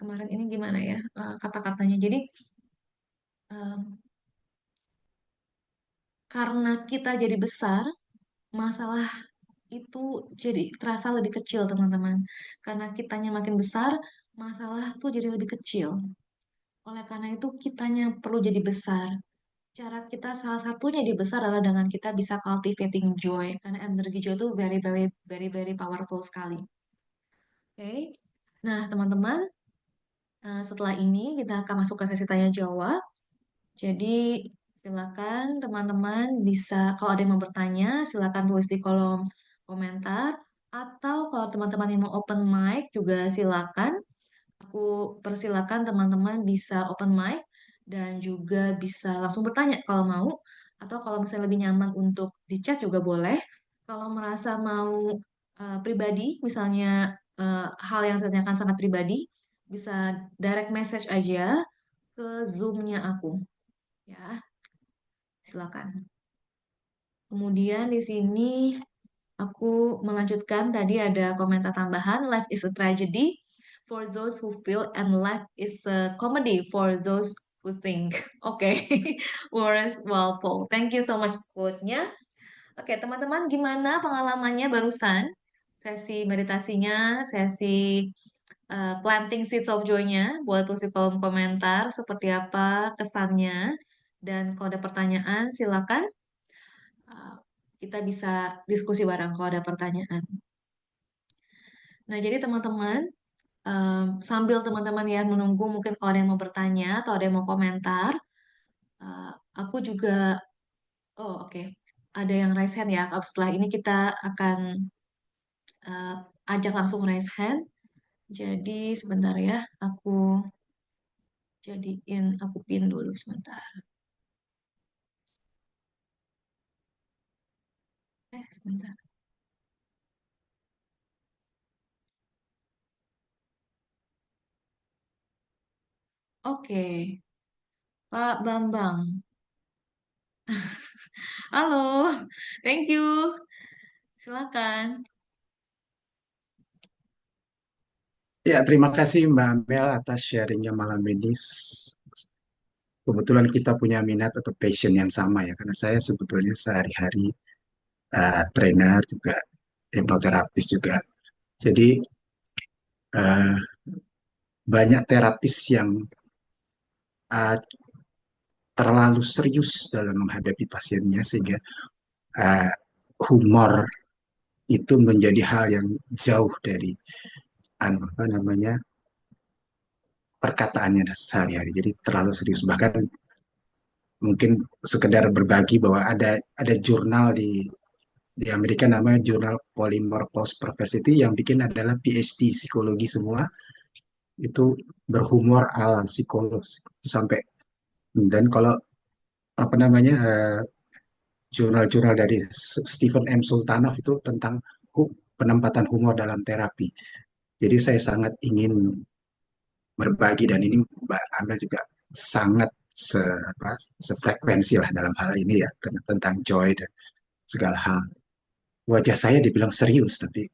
Speaker 1: Kemarin ini gimana ya kata-katanya. Jadi eh, karena kita jadi besar, masalah itu jadi terasa lebih kecil teman-teman. Karena kitanya makin besar, masalah tuh jadi lebih kecil. Oleh karena itu kitanya perlu jadi besar. Cara kita salah satunya jadi besar adalah dengan kita bisa cultivating joy. Karena energi joy itu very very very very powerful sekali. Oke. Nah, teman-teman, setelah ini kita akan masuk ke sesi tanya jawab. Jadi silakan teman-teman bisa kalau ada yang mau bertanya silakan tulis di kolom komentar atau kalau teman-teman yang mau open mic juga silakan. Aku persilakan teman-teman bisa open mic dan juga bisa langsung bertanya kalau mau atau kalau misalnya lebih nyaman untuk di chat juga boleh. Kalau merasa mau pribadi misalnya hal yang ditanyakan sangat pribadi bisa direct message aja ke Zoom-nya aku ya. Silakan. Kemudian di sini aku melanjutkan tadi ada komentar tambahan, life is a tragedy for those who feel and life is a comedy for those who think. Oke, Horace Walpole. Thank you so much quote-nya. Oke, teman-teman gimana pengalamannya barusan? Sesi meditasinya, sesi planting seeds of joy-nya buat tulis di kolom komentar seperti apa kesannya. Dan kalau ada pertanyaan silakan uh, kita bisa diskusi bareng kalau ada pertanyaan. Nah, jadi teman-teman, sambil teman-teman ya menunggu mungkin kalau ada yang mau bertanya atau ada yang mau komentar, uh, aku juga, oh oke, ada yang raise hand ya. Setelah ini kita akan uh, ajak langsung raise hand. Jadi sebentar ya, aku pin dulu sebentar. Sebentar. Oke, Pak Bambang. Halo, thank you. Silakan.
Speaker 2: Ya, terima kasih Mbak Mel atas sharingnya malam ini. Kebetulan kita punya minat atau passion yang sama ya, karena saya sebetulnya sehari-hari trainer juga, hipnoterapis juga. Jadi eh, banyak terapis yang uh, terlalu serius dalam menghadapi pasiennya sehingga uh, humor itu menjadi hal yang jauh dari apa namanya perkataannya sehari-hari. Jadi terlalu serius. Bahkan mungkin sekedar berbagi bahwa ada jurnal di Amerika namanya jurnal Polymorphous Perversity yang bikin adalah PhD psikologi semua itu berhumor ala psikolog itu sampai dan kalau apa namanya jurnal-jurnal dari Stephen M. Sultanov itu tentang penempatan humor dalam terapi. Jadi saya sangat ingin berbagi dan ini Mbak Amel juga sangat sefrekuensi lah dalam hal ini ya tentang joy dan segala hal. Wajah saya dibilang serius, tapi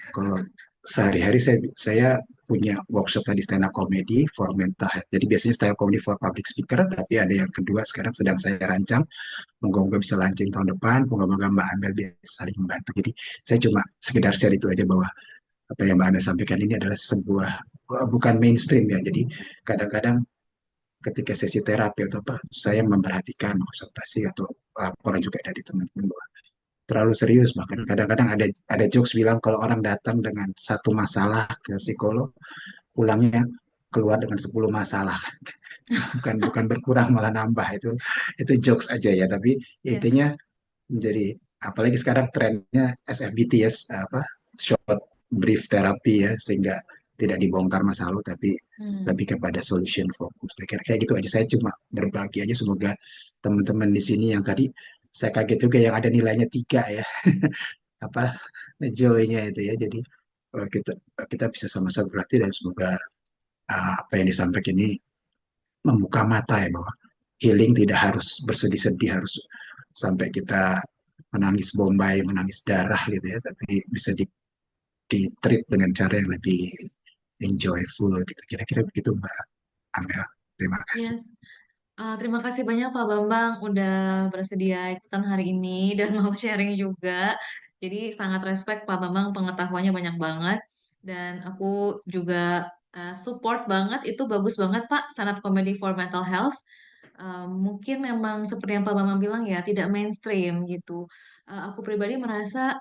Speaker 2: kalau sehari-hari saya punya workshop tadi stand up comedy for mental health. Jadi biasanya stand up comedy for public speaker, tapi ada yang kedua sekarang sedang saya rancang. Moga-moga bisa launching tahun depan. Moga-moga Mbak Amel bisa saling membantu. Jadi saya cuma sekedar share itu aja bahwa apa yang Mbak Amel sampaikan ini adalah sebuah bukan mainstream ya. Jadi kadang-kadang ketika sesi terapi atau apa, saya memperhatikan observasi atau laporan juga dari teman-teman bahwa terlalu serius bahkan kadang-kadang ada jokes bilang kalau orang datang dengan satu masalah ke psikolog pulangnya keluar dengan 10 masalah bukan bukan berkurang malah nambah, itu jokes aja ya, tapi intinya
Speaker 1: Yes.
Speaker 2: menjadi, apalagi sekarang trennya SFBT ya, apa, short brief therapy ya, sehingga tidak dibongkar masa lalu tapi
Speaker 1: Hmm.
Speaker 2: lebih kepada solution fokus. Saya kira kayak gitu aja, saya cuma berbagi aja, semoga teman-teman di sini yang tadi saya kaget juga yang ada nilainya 3 ya, apa, joy-nya itu ya. Jadi kita kita bisa sama-sama berlatih, dan semoga apa yang disampaikan ini membuka mata ya, bahwa healing tidak harus bersedih-sedih, harus sampai kita menangis bombay, menangis darah gitu ya, tapi bisa di treat dengan cara yang lebih enjoyful gitu. Kira-kira begitu Mbak Amel. Terima kasih.
Speaker 1: Yes. Terima kasih banyak Pak Bambang udah bersedia ikutan hari ini dan mau sharing juga. Jadi sangat respect Pak Bambang, pengetahuannya banyak banget. Dan aku juga support banget, itu bagus banget Pak, stand up comedy for mental health. Mungkin memang seperti yang Pak Bambang bilang ya, tidak mainstream gitu. Aku pribadi merasa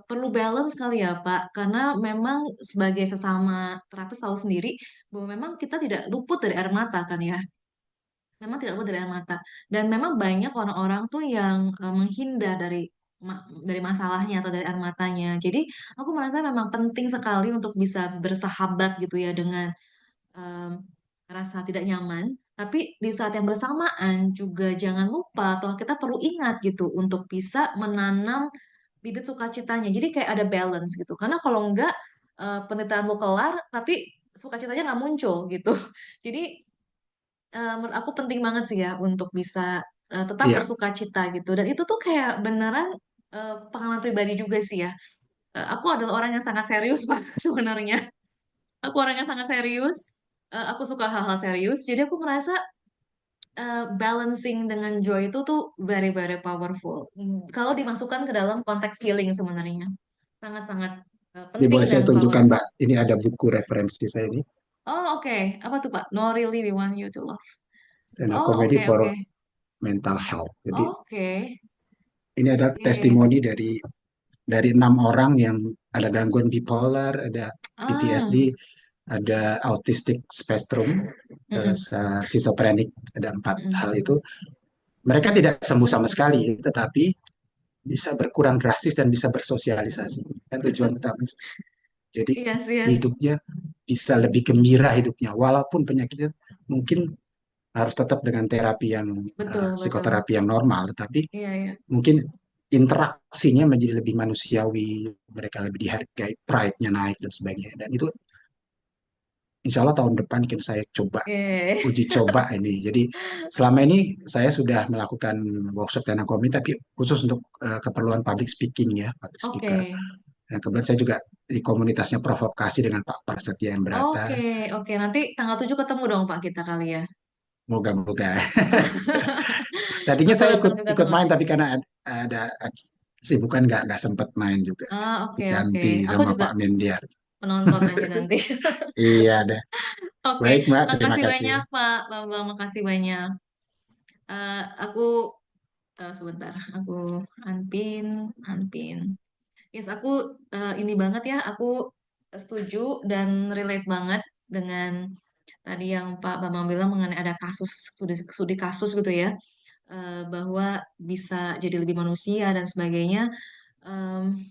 Speaker 1: perlu balance kali ya Pak, karena memang sebagai sesama terapis tahu sendiri bahwa memang kita tidak luput dari air mata kan ya. Memang tidak luput dari air mata. Dan memang banyak orang-orang tuh yang menghindar dari masalahnya atau dari air matanya. Jadi aku merasa memang penting sekali untuk bisa bersahabat gitu ya dengan em, rasa tidak nyaman. Tapi di saat yang bersamaan juga jangan lupa atau kita perlu ingat gitu untuk bisa menanam bibit sukacitanya. Jadi kayak ada balance gitu. Karena kalau enggak penderitaan lu kelar tapi sukacitanya nggak muncul gitu. Jadi menurut aku penting banget sih ya untuk bisa tetap
Speaker 2: Iya,
Speaker 1: bersuka cita gitu. Dan itu tuh kayak beneran pengalaman pribadi juga sih ya. Aku adalah orang yang sangat serius Pak sebenarnya. Aku orang yang sangat serius. Aku suka hal-hal serius. Jadi aku merasa balancing dengan joy itu tuh very very powerful. Kalau dimasukkan ke dalam konteks healing sebenarnya sangat-sangat
Speaker 2: ini
Speaker 1: penting
Speaker 2: boleh
Speaker 1: dan
Speaker 2: saya tunjukkan
Speaker 1: powerful.
Speaker 2: Mbak. Ini ada buku referensi saya ini,
Speaker 1: Oh oke. Apa tuh Pak? No really we want you to love.
Speaker 2: stand up
Speaker 1: Oh
Speaker 2: comedy
Speaker 1: oke
Speaker 2: for
Speaker 1: oke.
Speaker 2: mental health. Jadi
Speaker 1: Oke.
Speaker 2: ini adalah
Speaker 1: Oke.
Speaker 2: testimoni dari 6 orang yang ada gangguan bipolar, ada
Speaker 1: Ah.
Speaker 2: PTSD, ada autistic spectrum,
Speaker 1: Mm-mm.
Speaker 2: schizophrenic, ada 4 hal
Speaker 1: Mm-mm.
Speaker 2: itu. Mereka tidak sembuh sama sekali, tetapi bisa berkurang drastis dan bisa bersosialisasi. Kan tujuan utama. Jadi
Speaker 1: Yes, yes.
Speaker 2: hidupnya bisa lebih gembira hidupnya, walaupun penyakitnya mungkin harus tetap dengan terapi yang
Speaker 1: Betul, betul.
Speaker 2: psikoterapi yang normal, tetapi
Speaker 1: Iya, iya.
Speaker 2: mungkin interaksinya menjadi lebih manusiawi, mereka lebih dihargai, pride-nya naik dan sebagainya. Dan itu insya Allah tahun depan mungkin saya coba
Speaker 1: Oke.
Speaker 2: uji coba ini. Jadi selama ini saya sudah melakukan workshop stand up comedy, tapi khusus untuk keperluan public speaking ya, public
Speaker 1: Oke.
Speaker 2: speaker. Dan kemudian saya juga di komunitasnya provokasi dengan Pak Prasetya yang
Speaker 1: Oke,
Speaker 2: berata.
Speaker 1: oke. Nanti tanggal 7 ketemu dong Pak kita kali ya.
Speaker 2: Moga-moga. Tadinya
Speaker 1: Aku
Speaker 2: saya
Speaker 1: datang
Speaker 2: ikut
Speaker 1: juga
Speaker 2: ikut
Speaker 1: tanggal
Speaker 2: main, tapi
Speaker 1: 7.
Speaker 2: karena ada kesibukan, nggak sempat main juga.
Speaker 1: Oke, oke.
Speaker 2: Ganti
Speaker 1: Aku
Speaker 2: sama
Speaker 1: juga
Speaker 2: Pak Mendiar.
Speaker 1: penonton aja nanti.
Speaker 2: Iya deh.
Speaker 1: Oke.
Speaker 2: Baik Mbak, terima
Speaker 1: Makasih
Speaker 2: kasih.
Speaker 1: banyak Pak Bambang. Makasih banyak. Aku sebentar. Aku Anpin, Anpin. Yes, aku ini banget ya. Aku setuju dan relate banget dengan tadi yang Pak Bambang bilang mengenai ada kasus studi kasus gitu ya, bahwa bisa jadi lebih manusia dan sebagainya. Em,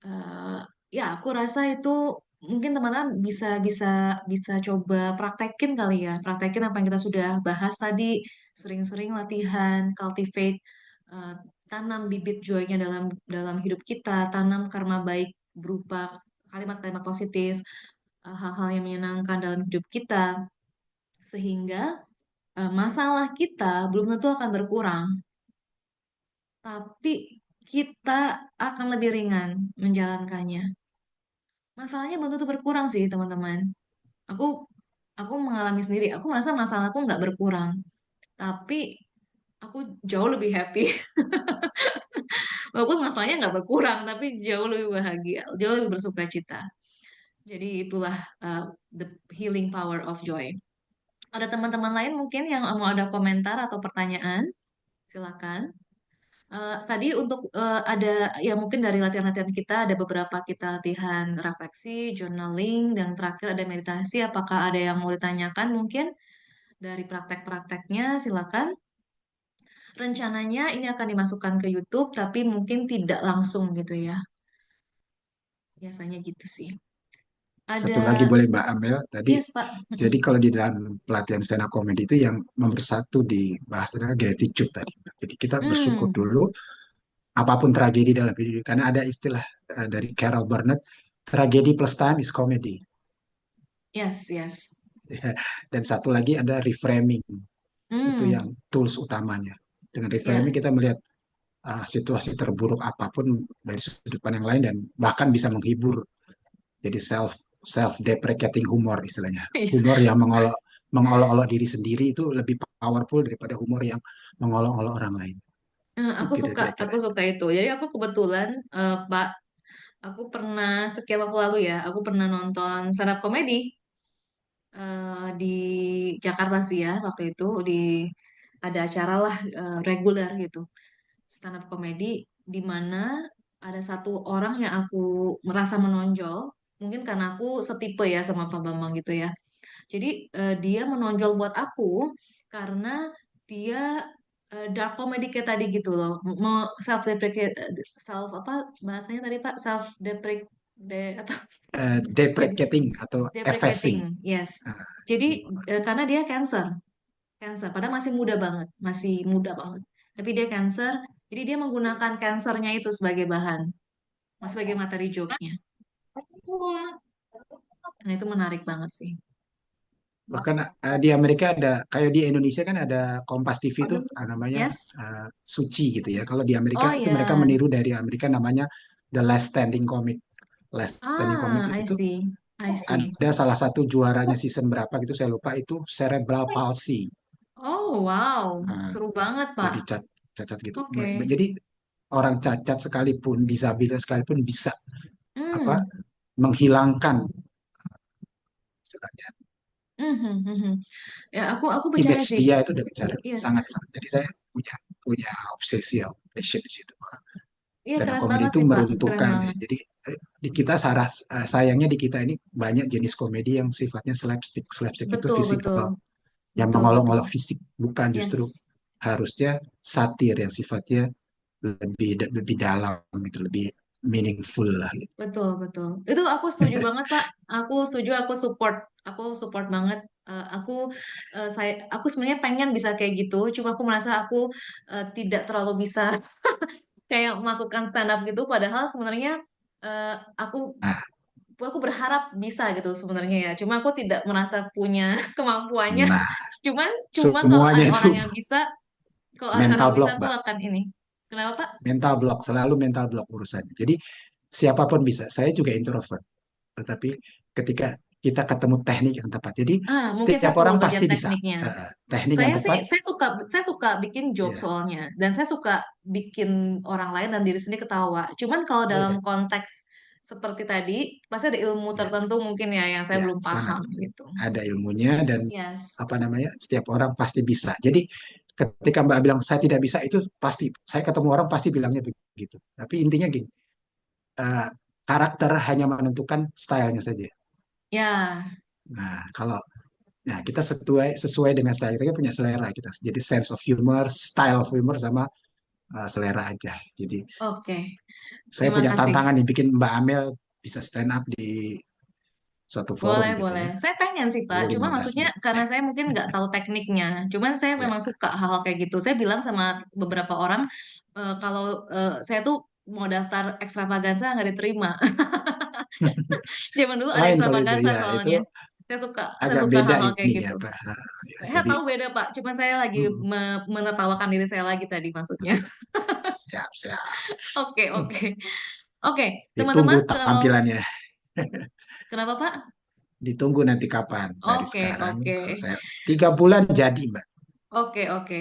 Speaker 1: eh, ya, aku rasa itu mungkin teman-teman bisa bisa bisa coba praktekin kali ya, praktekin apa yang kita sudah bahas tadi, sering-sering latihan, cultivate, eh, tanam bibit joy-nya dalam dalam hidup kita, tanam karma baik berupa kalimat-kalimat positif, hal-hal yang menyenangkan dalam hidup kita, sehingga masalah kita belum tentu akan berkurang, tapi kita akan lebih ringan menjalankannya. Masalahnya belum tentu berkurang sih, teman-teman. Aku aku mengalami sendiri. Aku merasa masalahku nggak berkurang, tapi aku jauh lebih happy. Walaupun masalahnya nggak berkurang, tapi jauh lebih bahagia, jauh lebih bersuka cita. Jadi itulah the healing power of joy. Ada teman-teman lain mungkin yang mau ada komentar atau pertanyaan? Silakan. Tadi untuk ada ya mungkin dari latihan-latihan kita ada beberapa kita latihan refleksi, journaling, dan terakhir ada meditasi. Apakah ada yang mau ditanyakan mungkin dari praktek-prakteknya? Silakan. Rencananya ini akan dimasukkan ke YouTube, tapi mungkin tidak langsung gitu ya. Biasanya gitu sih. Ada,
Speaker 2: Satu lagi boleh Mbak Amel tadi.
Speaker 1: yes Pak.
Speaker 2: Jadi kalau di dalam pelatihan stand up comedy itu yang nomor satu dibahas adalah gratitude tadi. Jadi kita bersyukur
Speaker 1: Hmm,
Speaker 2: dulu apapun tragedi dalam hidup. Karena ada istilah dari Carol Burnett, tragedi plus time is comedy.
Speaker 1: yes, yes.
Speaker 2: Dan satu lagi ada reframing. Itu
Speaker 1: Hmm,
Speaker 2: yang tools utamanya. Dengan reframing
Speaker 1: ya.
Speaker 2: kita melihat situasi terburuk apapun dari sudut pandang yang lain dan bahkan bisa menghibur. Jadi self deprecating humor istilahnya. Humor yang mengolok-olok diri sendiri itu lebih powerful daripada humor yang mengolok-olok orang lain.
Speaker 1: Aku
Speaker 2: Gitu
Speaker 1: suka,
Speaker 2: kira-kira.
Speaker 1: aku suka itu. Jadi aku kebetulan, Pak, aku pernah sekian waktu lalu ya, aku pernah nonton stand up comedy di Jakarta sih ya waktu itu di ada acara lah reguler gitu stand up comedy di mana ada satu orang yang aku merasa menonjol mungkin karena aku setipe ya sama Pak Bambang gitu ya. Jadi dia menonjol buat aku karena dia dark comedy kayak tadi gitu loh. Self deprecate self apa bahasanya tadi Pak? Self deprecate apa?
Speaker 2: Deprecating atau effacing.
Speaker 1: Deprecating, yes.
Speaker 2: Nah,
Speaker 1: Jadi karena dia cancer, padahal masih muda banget, masih muda banget. Tapi dia cancer, jadi dia menggunakan cancernya itu sebagai bahan, sebagai materi joke-nya. Nah itu menarik banget sih.
Speaker 2: bahkan di Amerika ada, kayak di Indonesia kan ada Kompas TV itu namanya
Speaker 1: Yes.
Speaker 2: Suci gitu ya. Kalau di Amerika
Speaker 1: Oh
Speaker 2: itu mereka
Speaker 1: ya,
Speaker 2: meniru dari Amerika namanya The Last Standing Comic. Last Standing Comic
Speaker 1: I
Speaker 2: itu
Speaker 1: see, I see.
Speaker 2: ada salah satu juaranya season berapa gitu saya lupa itu cerebral palsy.
Speaker 1: Oh wow,
Speaker 2: Nah,
Speaker 1: seru banget Pak.
Speaker 2: jadi cacat gitu.
Speaker 1: Oke.
Speaker 2: Jadi orang cacat sekalipun, disabilitas sekalipun bisa apa
Speaker 1: Hmm.
Speaker 2: menghilangkan istilahnya
Speaker 1: Hmm. Ya aku percaya
Speaker 2: image
Speaker 1: sih.
Speaker 2: dia itu dengan cara
Speaker 1: Yes.
Speaker 2: sangat sangat. Jadi saya punya punya obsesi obsession di situ.
Speaker 1: Iya
Speaker 2: Stand up
Speaker 1: keren
Speaker 2: comedy
Speaker 1: banget
Speaker 2: itu
Speaker 1: sih Pak, keren
Speaker 2: meruntuhkan ya.
Speaker 1: banget.
Speaker 2: Jadi di kita sayangnya di kita ini banyak jenis komedi yang sifatnya slapstick. Slapstick itu
Speaker 1: Betul betul
Speaker 2: fisikal, yang
Speaker 1: betul betul.
Speaker 2: mengolok-olok fisik, bukan justru
Speaker 1: Yes.
Speaker 2: harusnya satir yang sifatnya lebih dalam gitu, lebih meaningful lah gitu.
Speaker 1: Betul, betul. Itu aku setuju banget, Pak. Aku setuju, aku support. Aku support banget. Aku sebenarnya pengen bisa kayak gitu. Cuma aku merasa aku tidak terlalu bisa kayak melakukan stand up gitu. Padahal sebenarnya eh, aku
Speaker 2: Nah,
Speaker 1: aku berharap bisa gitu sebenarnya ya. Cuma aku tidak merasa punya kemampuannya.
Speaker 2: nah
Speaker 1: Cuma kalau
Speaker 2: semuanya
Speaker 1: ada
Speaker 2: itu
Speaker 1: orang yang bisa, kalau ada orang
Speaker 2: mental
Speaker 1: yang bisa,
Speaker 2: block,
Speaker 1: aku
Speaker 2: Mbak.
Speaker 1: akan ini. Kenapa, Pak?
Speaker 2: Mental block, selalu mental block urusannya. Jadi siapapun bisa. Saya juga introvert, tetapi ketika kita ketemu teknik yang tepat, jadi
Speaker 1: Mungkin
Speaker 2: setiap
Speaker 1: saya perlu
Speaker 2: orang
Speaker 1: belajar
Speaker 2: pasti bisa.
Speaker 1: tekniknya.
Speaker 2: Teknik yang
Speaker 1: Saya sih,
Speaker 2: tepat,
Speaker 1: saya suka bikin joke
Speaker 2: ya.
Speaker 1: soalnya, dan saya suka bikin orang lain dan diri sendiri ketawa. Cuman kalau
Speaker 2: Oh
Speaker 1: dalam
Speaker 2: ya,
Speaker 1: konteks seperti tadi, pasti ada ilmu
Speaker 2: ya,
Speaker 1: tertentu mungkin ya yang saya
Speaker 2: ya,
Speaker 1: belum
Speaker 2: sangat
Speaker 1: paham gitu.
Speaker 2: ada ilmunya dan
Speaker 1: Yes,
Speaker 2: apa namanya, setiap orang pasti bisa. Jadi ketika Mbak bilang saya tidak bisa itu pasti, saya ketemu orang pasti bilangnya begitu. Tapi intinya gini, eh, karakter hanya menentukan stylenya saja.
Speaker 1: ya,
Speaker 2: Nah, kalau nah, kita sesuai sesuai dengan style kita punya selera kita. Jadi sense of humor, style of humor sama selera aja. Jadi
Speaker 1: oke.
Speaker 2: saya
Speaker 1: Terima
Speaker 2: punya
Speaker 1: kasih.
Speaker 2: tantangan nih bikin Mbak Amel bisa stand up di suatu forum
Speaker 1: Boleh,
Speaker 2: gitu
Speaker 1: boleh.
Speaker 2: ya.
Speaker 1: Saya pengen sih, Pak.
Speaker 2: 10
Speaker 1: Cuma
Speaker 2: 15
Speaker 1: maksudnya
Speaker 2: menit.
Speaker 1: karena saya mungkin nggak tahu tekniknya. Cuman saya
Speaker 2: Ya.
Speaker 1: memang suka hal-hal kayak gitu. Saya bilang sama beberapa orang, kalau saya tuh mau daftar ekstravaganza nggak diterima. Zaman dulu ada
Speaker 2: Lain kalau itu
Speaker 1: ekstravaganza
Speaker 2: ya, itu
Speaker 1: soalnya. Saya
Speaker 2: agak
Speaker 1: suka
Speaker 2: beda
Speaker 1: hal-hal kayak
Speaker 2: ininya
Speaker 1: gitu.
Speaker 2: Pak. Ya,
Speaker 1: Saya
Speaker 2: jadi
Speaker 1: tahu beda, Pak. Cuma saya lagi
Speaker 2: hmm,
Speaker 1: menertawakan diri saya lagi tadi maksudnya.
Speaker 2: siap siap.
Speaker 1: Oke, oke. Oke,
Speaker 2: Ditunggu
Speaker 1: teman-teman
Speaker 2: tak
Speaker 1: kalau
Speaker 2: tampilannya.
Speaker 1: kenapa, Pak?
Speaker 2: Ditunggu nanti kapan dari
Speaker 1: Oke,
Speaker 2: sekarang.
Speaker 1: oke.
Speaker 2: Kalau saya 3 bulan jadi Mbak.
Speaker 1: Oke, oke.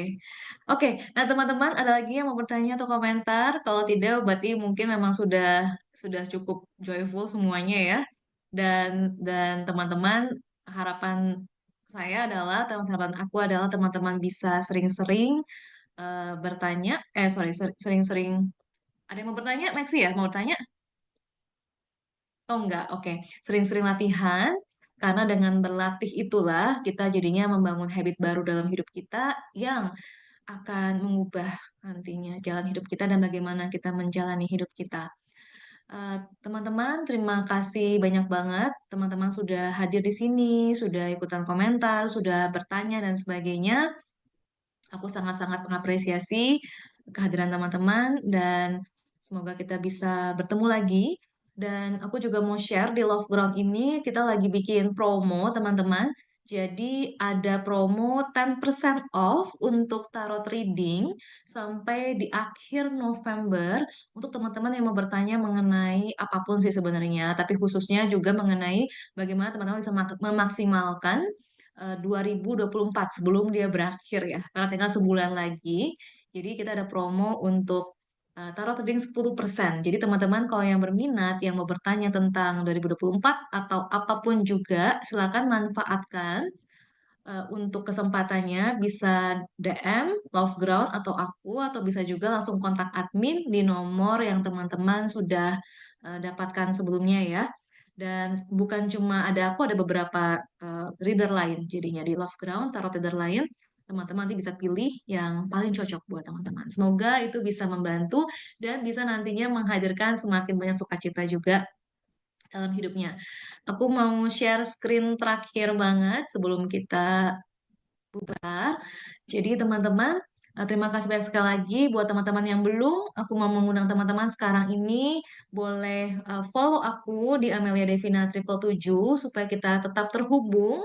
Speaker 1: Oke, nah teman-teman ada lagi yang mau bertanya atau komentar? Kalau tidak, berarti mungkin memang sudah cukup joyful semuanya ya. Dan teman-teman, harapan saya adalah, teman-teman aku adalah teman-teman bisa sering-sering bertanya, sorry, sering-sering ada yang mau bertanya, Maxi ya, mau bertanya? Oh enggak, oke. Sering-sering latihan, karena dengan berlatih itulah kita jadinya membangun habit baru dalam hidup kita yang akan mengubah nantinya jalan hidup kita dan bagaimana kita menjalani hidup kita. Teman-teman, terima kasih banyak banget. Teman-teman sudah hadir di sini, sudah ikutan komentar, sudah bertanya dan sebagainya. Aku sangat-sangat mengapresiasi kehadiran teman-teman dan semoga kita bisa bertemu lagi. Dan aku juga mau share di Love Ground ini kita lagi bikin promo teman-teman. Jadi ada promo 10% off untuk tarot reading sampai di akhir November untuk teman-teman yang mau bertanya mengenai apapun sih sebenarnya, tapi khususnya juga mengenai bagaimana teman-teman bisa memaksimalkan 2024 sebelum dia berakhir ya, karena tinggal sebulan lagi. Jadi kita ada promo untuk tarot reading 10%. Jadi teman-teman kalau yang berminat, yang mau bertanya tentang 2024 atau apapun juga, silakan manfaatkan untuk kesempatannya bisa DM Love Ground atau aku atau bisa juga langsung kontak admin di nomor yang teman-teman sudah dapatkan sebelumnya ya. Dan bukan cuma ada aku, ada beberapa reader lain jadinya di Love Ground, tarot reader lain. Teman-teman nanti bisa pilih yang paling cocok buat teman-teman. Semoga itu bisa membantu dan bisa nantinya menghadirkan semakin banyak sukacita juga dalam hidupnya. Aku mau share screen terakhir banget sebelum kita bubar. Jadi teman-teman, terima kasih banyak sekali lagi buat teman-teman yang belum. Aku mau mengundang teman-teman sekarang ini boleh follow aku di Amelia Devina Triple 7 supaya kita tetap terhubung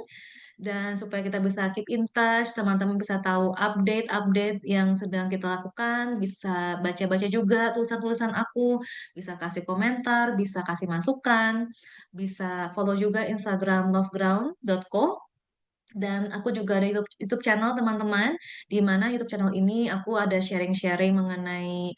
Speaker 1: dan supaya kita bisa keep in touch, teman-teman bisa tahu update-update yang sedang kita lakukan, bisa baca-baca juga tulisan-tulisan aku, bisa kasih komentar, bisa kasih masukan, bisa follow juga Instagram loveground.co. Dan aku juga ada YouTube channel teman-teman, di mana YouTube channel ini aku ada sharing-sharing mengenai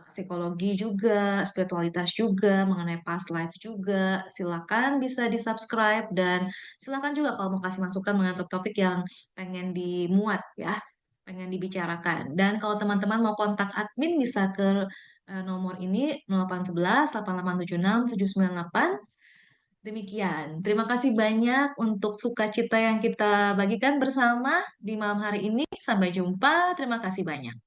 Speaker 1: psikologi juga, spiritualitas juga, mengenai past life juga. Silakan bisa di-subscribe dan silakan juga kalau mau kasih masukan mengenai topik-topik yang pengen dimuat ya, pengen dibicarakan. Dan kalau teman-teman mau kontak admin bisa ke nomor ini 0811 8876 798. Demikian. Terima kasih banyak untuk sukacita yang kita bagikan bersama di malam hari ini. Sampai jumpa. Terima kasih banyak.